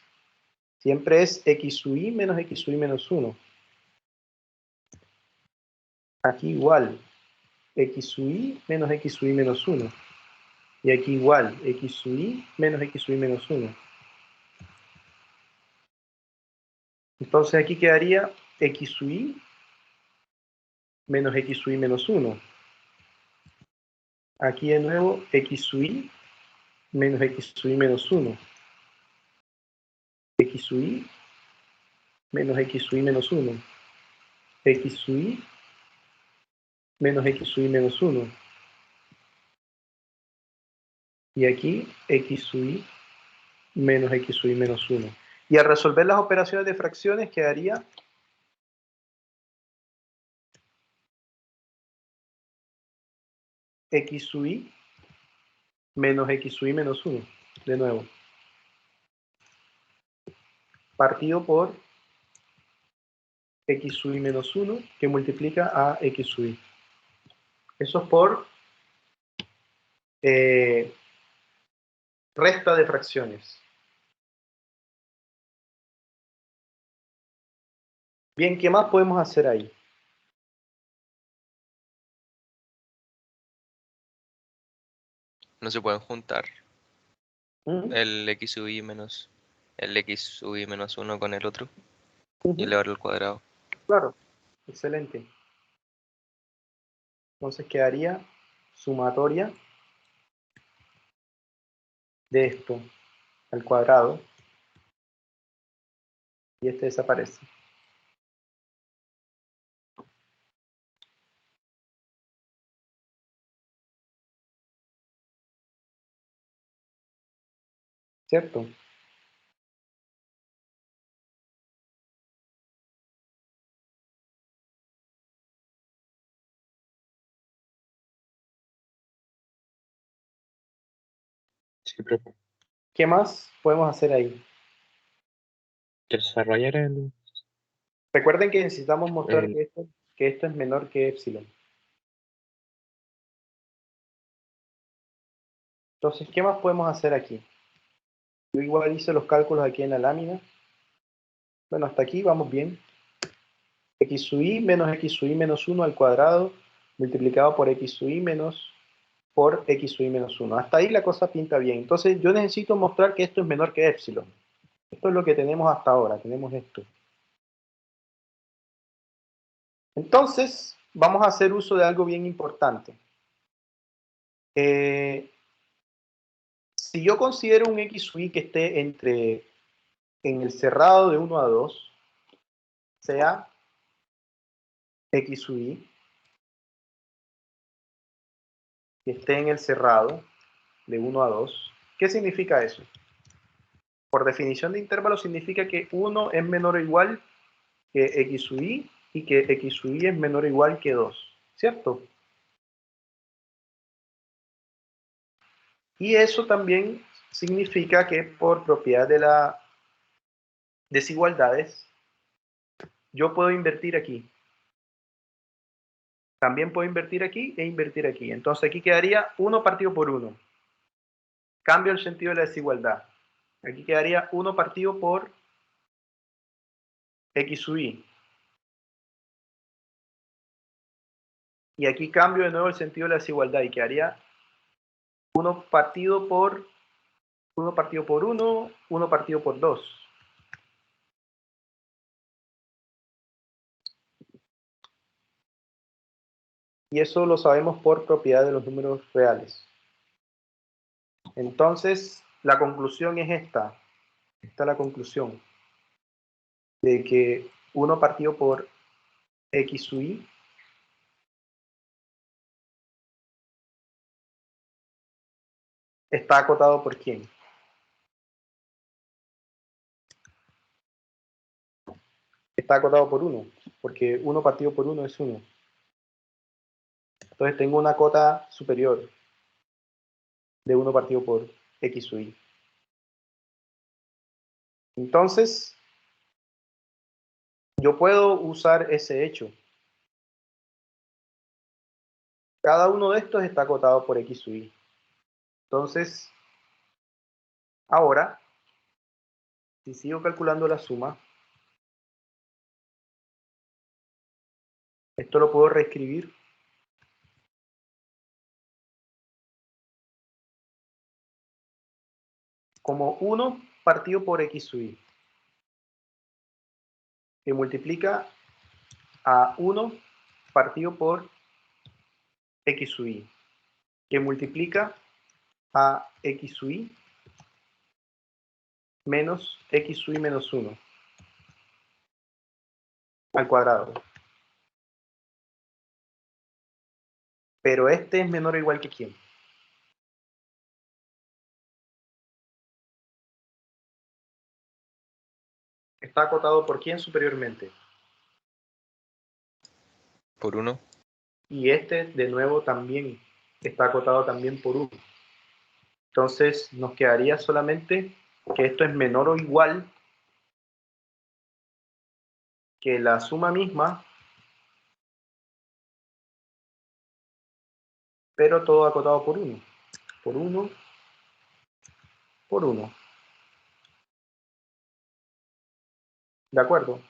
Siempre es x sub i menos x sub i menos 1. Aquí igual. X sub i menos x sub i menos 1. Y aquí igual. X sub i menos x sub i menos 1. Entonces aquí quedaría x sub i menos x sub i menos 1. Aquí de nuevo x sub i menos x sub i menos 1. X sub i menos x sub i menos 1. X sub i menos x sub i menos 1. Y aquí x sub i menos x sub i menos 1. Y al resolver las operaciones de fracciones quedaría x sub i menos x sub i menos 1. De nuevo. Partido por x sub i menos 1 que multiplica a x sub i. Eso es por resta de fracciones. Bien, ¿qué más podemos hacer ahí? No se pueden juntar ¿Mm? el x sub i menos 1 con el otro Ujú. y elevarlo al cuadrado. Claro, excelente. Entonces quedaría sumatoria de esto al cuadrado y este desaparece. ¿Cierto? Sí, profe. ¿Qué más podemos hacer ahí? Desarrollar el... Recuerden que necesitamos mostrar El- que esto es menor que epsilon. Entonces, ¿qué más podemos hacer aquí? Yo igual hice los cálculos aquí en la lámina. Bueno, hasta aquí vamos bien. X sub i menos x sub i menos 1 al cuadrado multiplicado por x sub i menos por x sub i menos 1. Hasta ahí la cosa pinta bien. Entonces yo necesito mostrar que esto es menor que epsilon. Esto es lo que tenemos hasta ahora. Tenemos esto. Entonces vamos a hacer uso de algo bien importante. Si yo considero un x sub i que esté en el cerrado de 1 a 2, sea x sub i, que esté en el cerrado de 1 a 2, ¿qué significa eso? Por definición de intervalo significa que 1 es menor o igual que x sub i y que x sub i es menor o igual que 2, ¿cierto? Y eso también significa que por propiedad de las desigualdades, yo puedo invertir aquí. También puedo invertir aquí e invertir aquí. Entonces aquí quedaría 1 partido por 1. Cambio el sentido de la desigualdad. Aquí quedaría 1 partido por x sub i. Y aquí cambio de nuevo el sentido de la desigualdad y quedaría 1 partido por 1 partido por 1, 1 partido por 2. Y eso lo sabemos por propiedad de los números reales. Entonces, la conclusión es esta. Esta es la conclusión. De que 1 partido por x sub i está acotado por ¿quién? Está acotado por 1, porque 1 partido por 1 es 1. Entonces tengo una cota superior de 1 partido por x sub i. Entonces, yo puedo usar ese hecho. Cada uno de estos está acotado por x sub i. Entonces, ahora, si sigo calculando la suma, esto lo puedo reescribir como 1 partido por x sub i, que multiplica a 1 partido por x sub i, que multiplica a x sub i menos x sub i menos 1 al cuadrado. Pero este es menor o igual que ¿quién? Está acotado por ¿quién superiormente? Por 1. Y este, de nuevo, también está acotado también por 1. Entonces, nos quedaría solamente que esto es menor o igual que la suma misma, pero todo acotado por 1. Por 1, por 1. ¿De acuerdo?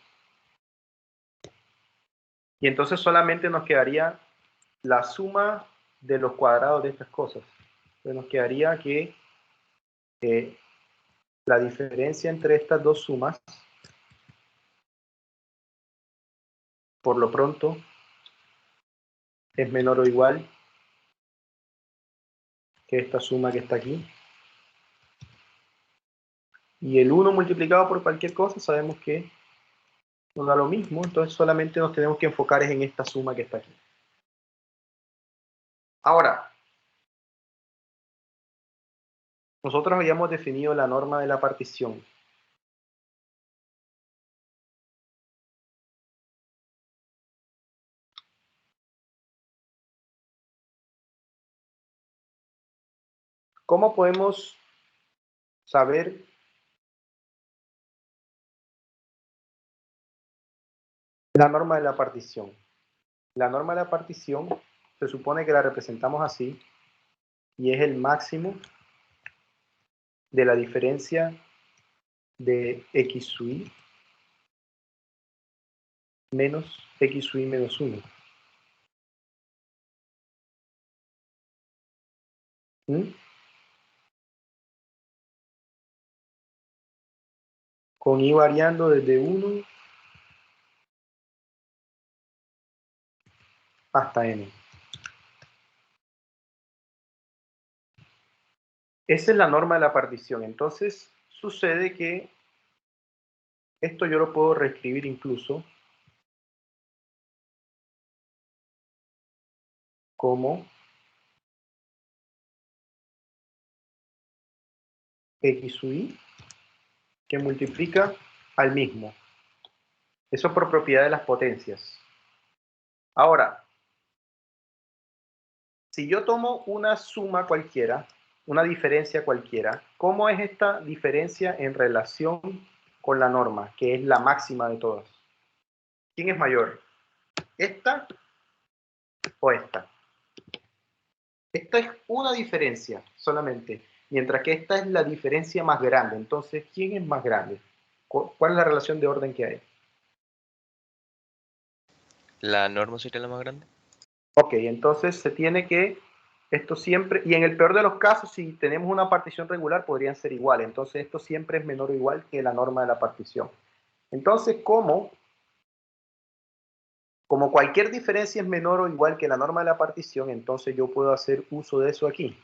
Y entonces solamente nos quedaría la suma de los cuadrados de estas cosas. Entonces nos quedaría que la diferencia entre estas dos sumas, por lo pronto, es menor o igual que esta suma que está aquí. Y el 1 multiplicado por cualquier cosa sabemos que nos da lo mismo, entonces solamente nos tenemos que enfocar en esta suma que está aquí. Ahora, nosotros habíamos definido la norma de la partición. ¿Cómo podemos saber la norma de la partición? La norma de la partición se supone que la representamos así y es el máximo de la diferencia de x sub i menos x sub i menos 1. Con i variando desde 1 hasta n. Esa es la norma de la partición. Entonces, sucede que esto yo lo puedo reescribir incluso como x sub i que multiplica al mismo. Eso por propiedad de las potencias. Ahora, si yo tomo una suma cualquiera, una diferencia cualquiera, ¿cómo es esta diferencia en relación con la norma, que es la máxima de todas? ¿Quién es mayor? ¿Esta o esta? Esta es una diferencia solamente, mientras que esta es la diferencia más grande. Entonces, ¿quién es más grande? ¿Cuál es la relación de orden que hay? ¿La norma sería la más grande? Ok, entonces se tiene que, esto siempre, y en el peor de los casos, si tenemos una partición regular, podrían ser iguales. Entonces esto siempre es menor o igual que la norma de la partición. Entonces, como cualquier diferencia es menor o igual que la norma de la partición, entonces yo puedo hacer uso de eso aquí.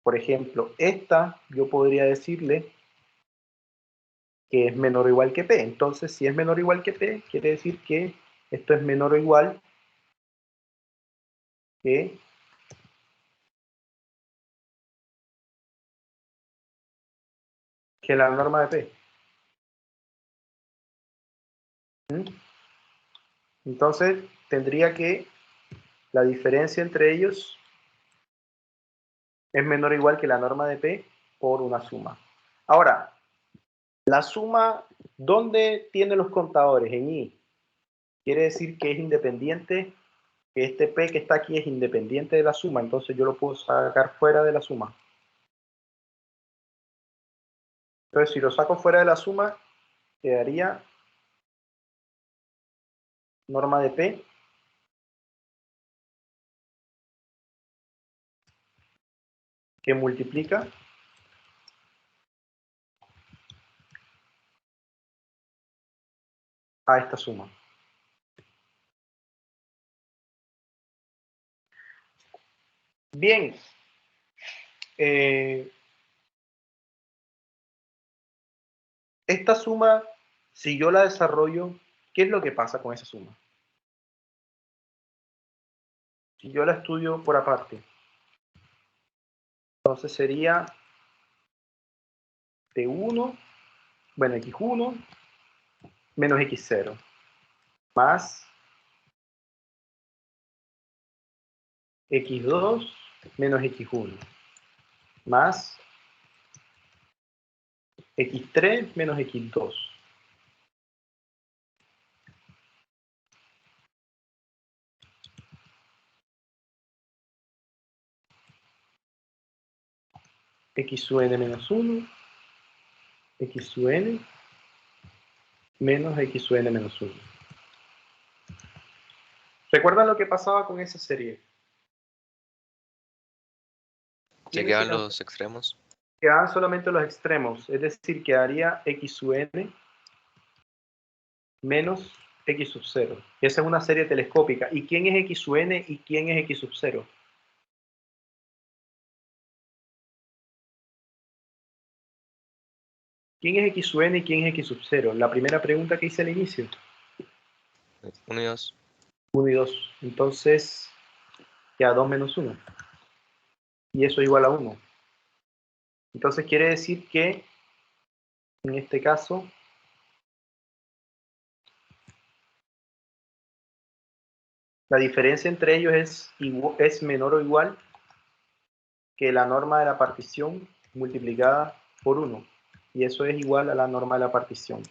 Por ejemplo, esta yo podría decirle que es menor o igual que P. Entonces, si es menor o igual que P, quiere decir que esto es menor o igual que la norma de P. Entonces, tendría que la diferencia entre ellos es menor o igual que la norma de P por una suma. Ahora, la suma, ¿dónde tiene los contadores? En I. Quiere decir que es independiente, que este P que está aquí es independiente de la suma, entonces yo lo puedo sacar fuera de la suma. Entonces, si lo saco fuera de la suma, quedaría norma de P que multiplica a esta suma. Bien. Esta suma, si yo la desarrollo, ¿qué es lo que pasa con esa suma? Si yo la estudio por aparte, entonces sería T1, bueno, X1 menos X0 más X2 menos X1 más X3 menos X2. X sub n menos 1, X sub n menos X sub n menos 1. ¿Recuerdan lo que pasaba con esa serie? Se quedan los extremos. Quedaban solamente los extremos, es decir, quedaría X sub n menos X sub 0. Esa es una serie telescópica. ¿Y quién es X sub n y quién es X sub 0? ¿Quién es X sub n y quién es X sub 0? La primera pregunta que hice al inicio. 1 y 2. 1 y 2. Entonces, queda 2 menos 1. Y eso es igual a 1. Entonces quiere decir que, en este caso, la diferencia entre ellos es menor o igual que la norma de la partición multiplicada por 1. Y eso es igual a la norma de la partición.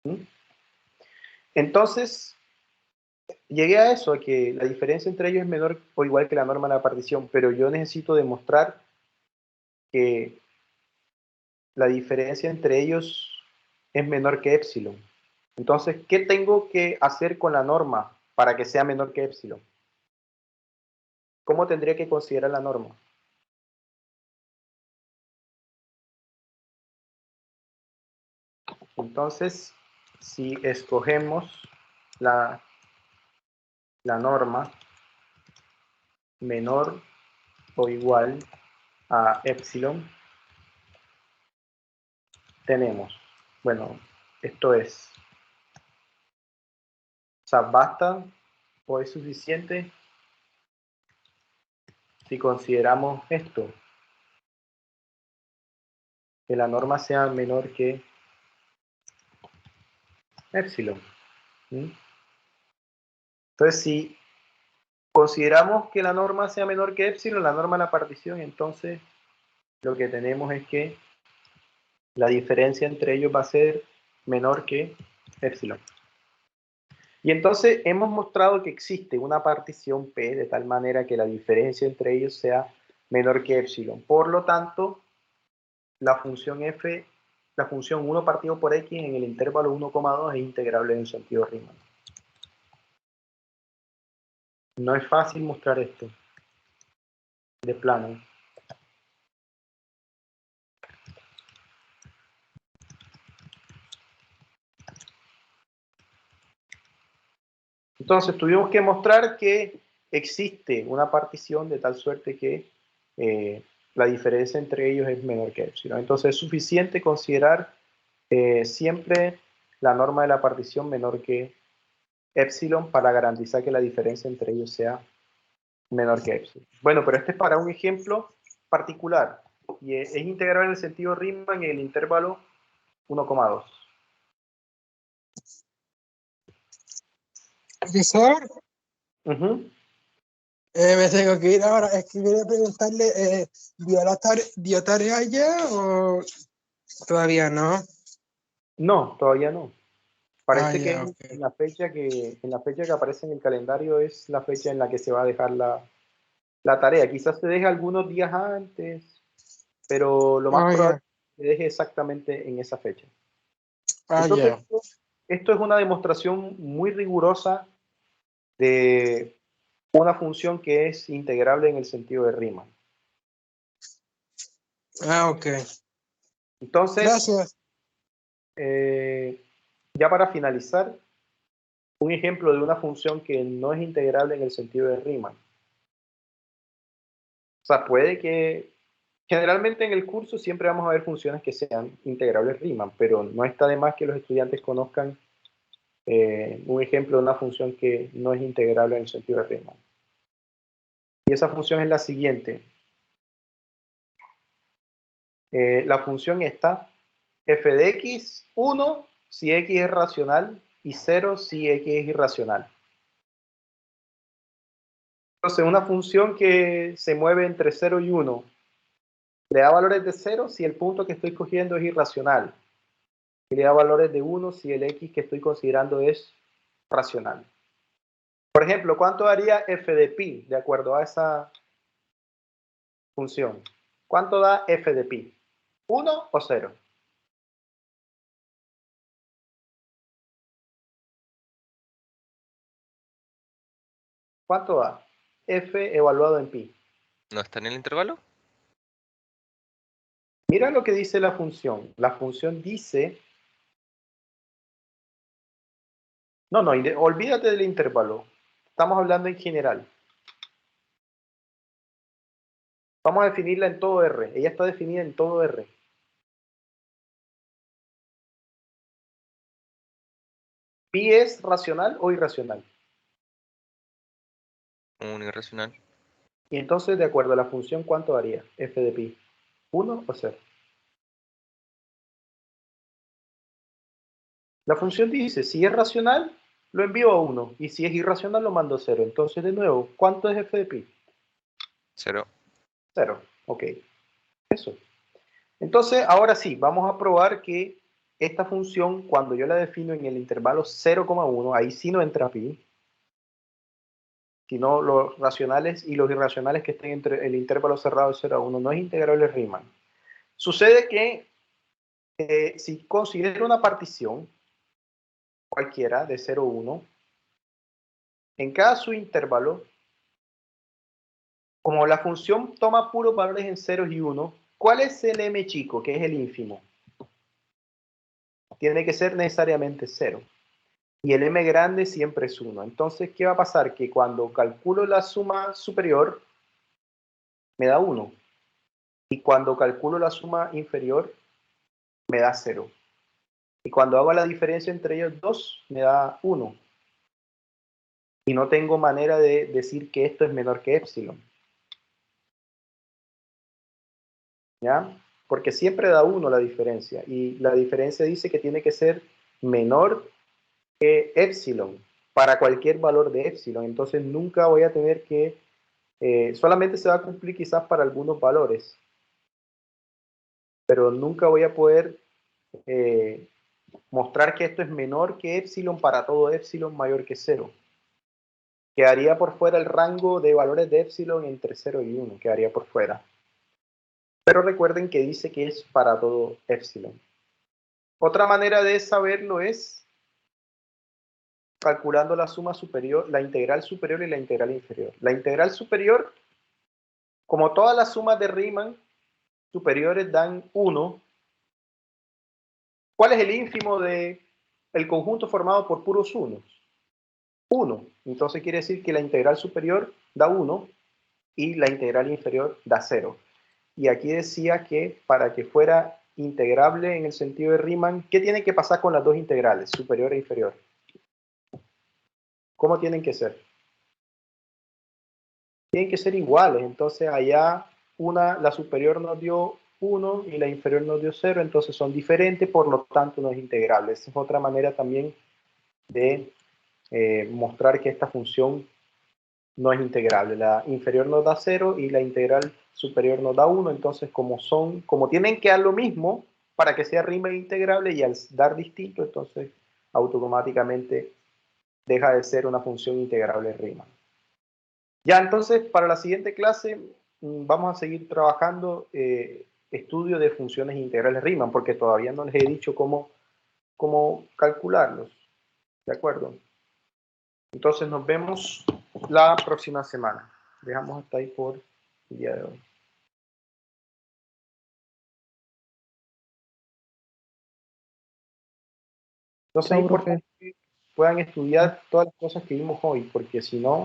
¿Mm? Entonces, llegué a eso, a que la diferencia entre ellos es menor o igual que la norma de la partición, pero yo necesito demostrar que la diferencia entre ellos es menor que épsilon. Entonces, ¿qué tengo que hacer con la norma para que sea menor que épsilon? ¿Cómo tendría que considerar la norma? Entonces, si escogemos la norma menor o igual a épsilon, tenemos, bueno, esto es, o sea, basta o es suficiente si consideramos esto, que la norma sea menor que épsilon. ¿Mm? Entonces, si consideramos que la norma sea menor que épsilon, la norma de la partición, entonces lo que tenemos es que la diferencia entre ellos va a ser menor que épsilon. Y entonces hemos mostrado que existe una partición P de tal manera que la diferencia entre ellos sea menor que épsilon. Por lo tanto, la función f, la función 1 partido por x en el intervalo 1,2 es integrable en el sentido Riemann. No es fácil mostrar esto de plano. Entonces tuvimos que mostrar que existe una partición de tal suerte que la diferencia entre ellos es menor que épsilon. Entonces es suficiente considerar siempre la norma de la partición menor que épsilon para garantizar que la diferencia entre ellos sea menor que épsilon. Bueno, pero este es para un ejemplo particular y es integral en el sentido Riemann en el intervalo 1,2. Profesor, Uh-huh. me tengo que ir ahora. Es que quería preguntarle, ¿dio tarea ya o todavía no? No, todavía no. Parece que ya, ok. en la fecha que aparece en el calendario es la fecha en la que se va a dejar la tarea. Quizás se deje algunos días antes, pero lo más probable Ya. es que se deje exactamente en esa fecha. Ya. Entonces, esto es una demostración muy rigurosa de una función que es integrable en el sentido de Riemann. Ok. Entonces, Gracias. ya para finalizar, un ejemplo de una función que no es integrable en el sentido de Riemann. sea, puede que... Generalmente en el curso siempre vamos a ver funciones que sean integrables Riemann, pero no está de más que los estudiantes conozcan un ejemplo de una función que no es integrable en el sentido de Riemann. Y esa función es la siguiente. La función está f de x, 1 si x es racional y 0 si x es irracional. Entonces, una función que se mueve entre 0 y 1 le da valores de 0 si el punto que estoy cogiendo es irracional. Y le da valores de 1 si el x que estoy considerando es racional. Por ejemplo, ¿cuánto daría f de pi de acuerdo a esa función? ¿Cuánto da f de pi? ¿1 o 0? ¿Cuánto da? F evaluado en pi. ¿No está en el intervalo? Mira lo que dice la función. La función dice... No, olvídate del intervalo. Estamos hablando en general. Vamos a definirla en todo R. Ella está definida en todo R. ¿Pi es racional o irracional? Un irracional. Y entonces, de acuerdo a la función, ¿cuánto daría f de pi? ¿1 o 0? La función dice, si es racional, lo envío a 1. Y si es irracional, lo mando a 0. Entonces, de nuevo, ¿cuánto es f de pi? 0. 0. Ok. Eso. Entonces, ahora sí, vamos a probar que esta función, cuando yo la defino en el intervalo 0,1, ahí sí no entra pi, sino los racionales y los irracionales que estén entre el intervalo cerrado de 0 a 1, no es integrable Riemann. Sucede que si considero una partición cualquiera de 0 a 1, en cada subintervalo, como la función toma puros valores en 0 y 1, ¿cuál es el m chico, que es el ínfimo? Tiene que ser necesariamente 0. Y el m grande siempre es 1. Entonces, ¿qué va a pasar? Que cuando calculo la suma superior, me da 1. Y cuando calculo la suma inferior, me da 0. Y cuando hago la diferencia entre ellos dos, me da 1. Y no tengo manera de decir que esto es menor que epsilon. ¿Ya? Porque siempre da 1 la diferencia. Y la diferencia dice que tiene que ser menor que epsilon para cualquier valor de epsilon. Entonces nunca voy a tener que... solamente se va a cumplir quizás para algunos valores. Pero nunca voy a poder mostrar que esto es menor que epsilon para todo epsilon mayor que 0. Quedaría por fuera el rango de valores de epsilon entre 0 y 1. Quedaría por fuera. Pero recuerden que dice que es para todo epsilon. Otra manera de saberlo es calculando la suma superior, la integral superior y la integral inferior. La integral superior, como todas las sumas de Riemann superiores dan 1, ¿cuál es el ínfimo del conjunto formado por puros unos? 1. Entonces quiere decir que la integral superior da 1 y la integral inferior da 0. Y aquí decía que para que fuera integrable en el sentido de Riemann, ¿qué tiene que pasar con las dos integrales, superior e inferior? ¿Cómo tienen que ser? Tienen que ser iguales. Entonces allá la superior nos dio 1 y la inferior nos dio 0, entonces son diferentes, por lo tanto no es integrable. Esa es otra manera también de mostrar que esta función no es integrable. La inferior nos da 0 y la integral superior nos da 1, entonces como tienen que dar lo mismo para que sea Riemann integrable, y al dar distinto, entonces automáticamente deja de ser una función integrable Riemann. Ya, entonces, para la siguiente clase vamos a seguir trabajando estudio de funciones integrales Riemann, porque todavía no les he dicho cómo calcularlos. ¿De acuerdo? Entonces nos vemos la próxima semana. Dejamos hasta ahí por el día de hoy. Entonces es importante que puedan estudiar todas las cosas que vimos hoy, porque si no,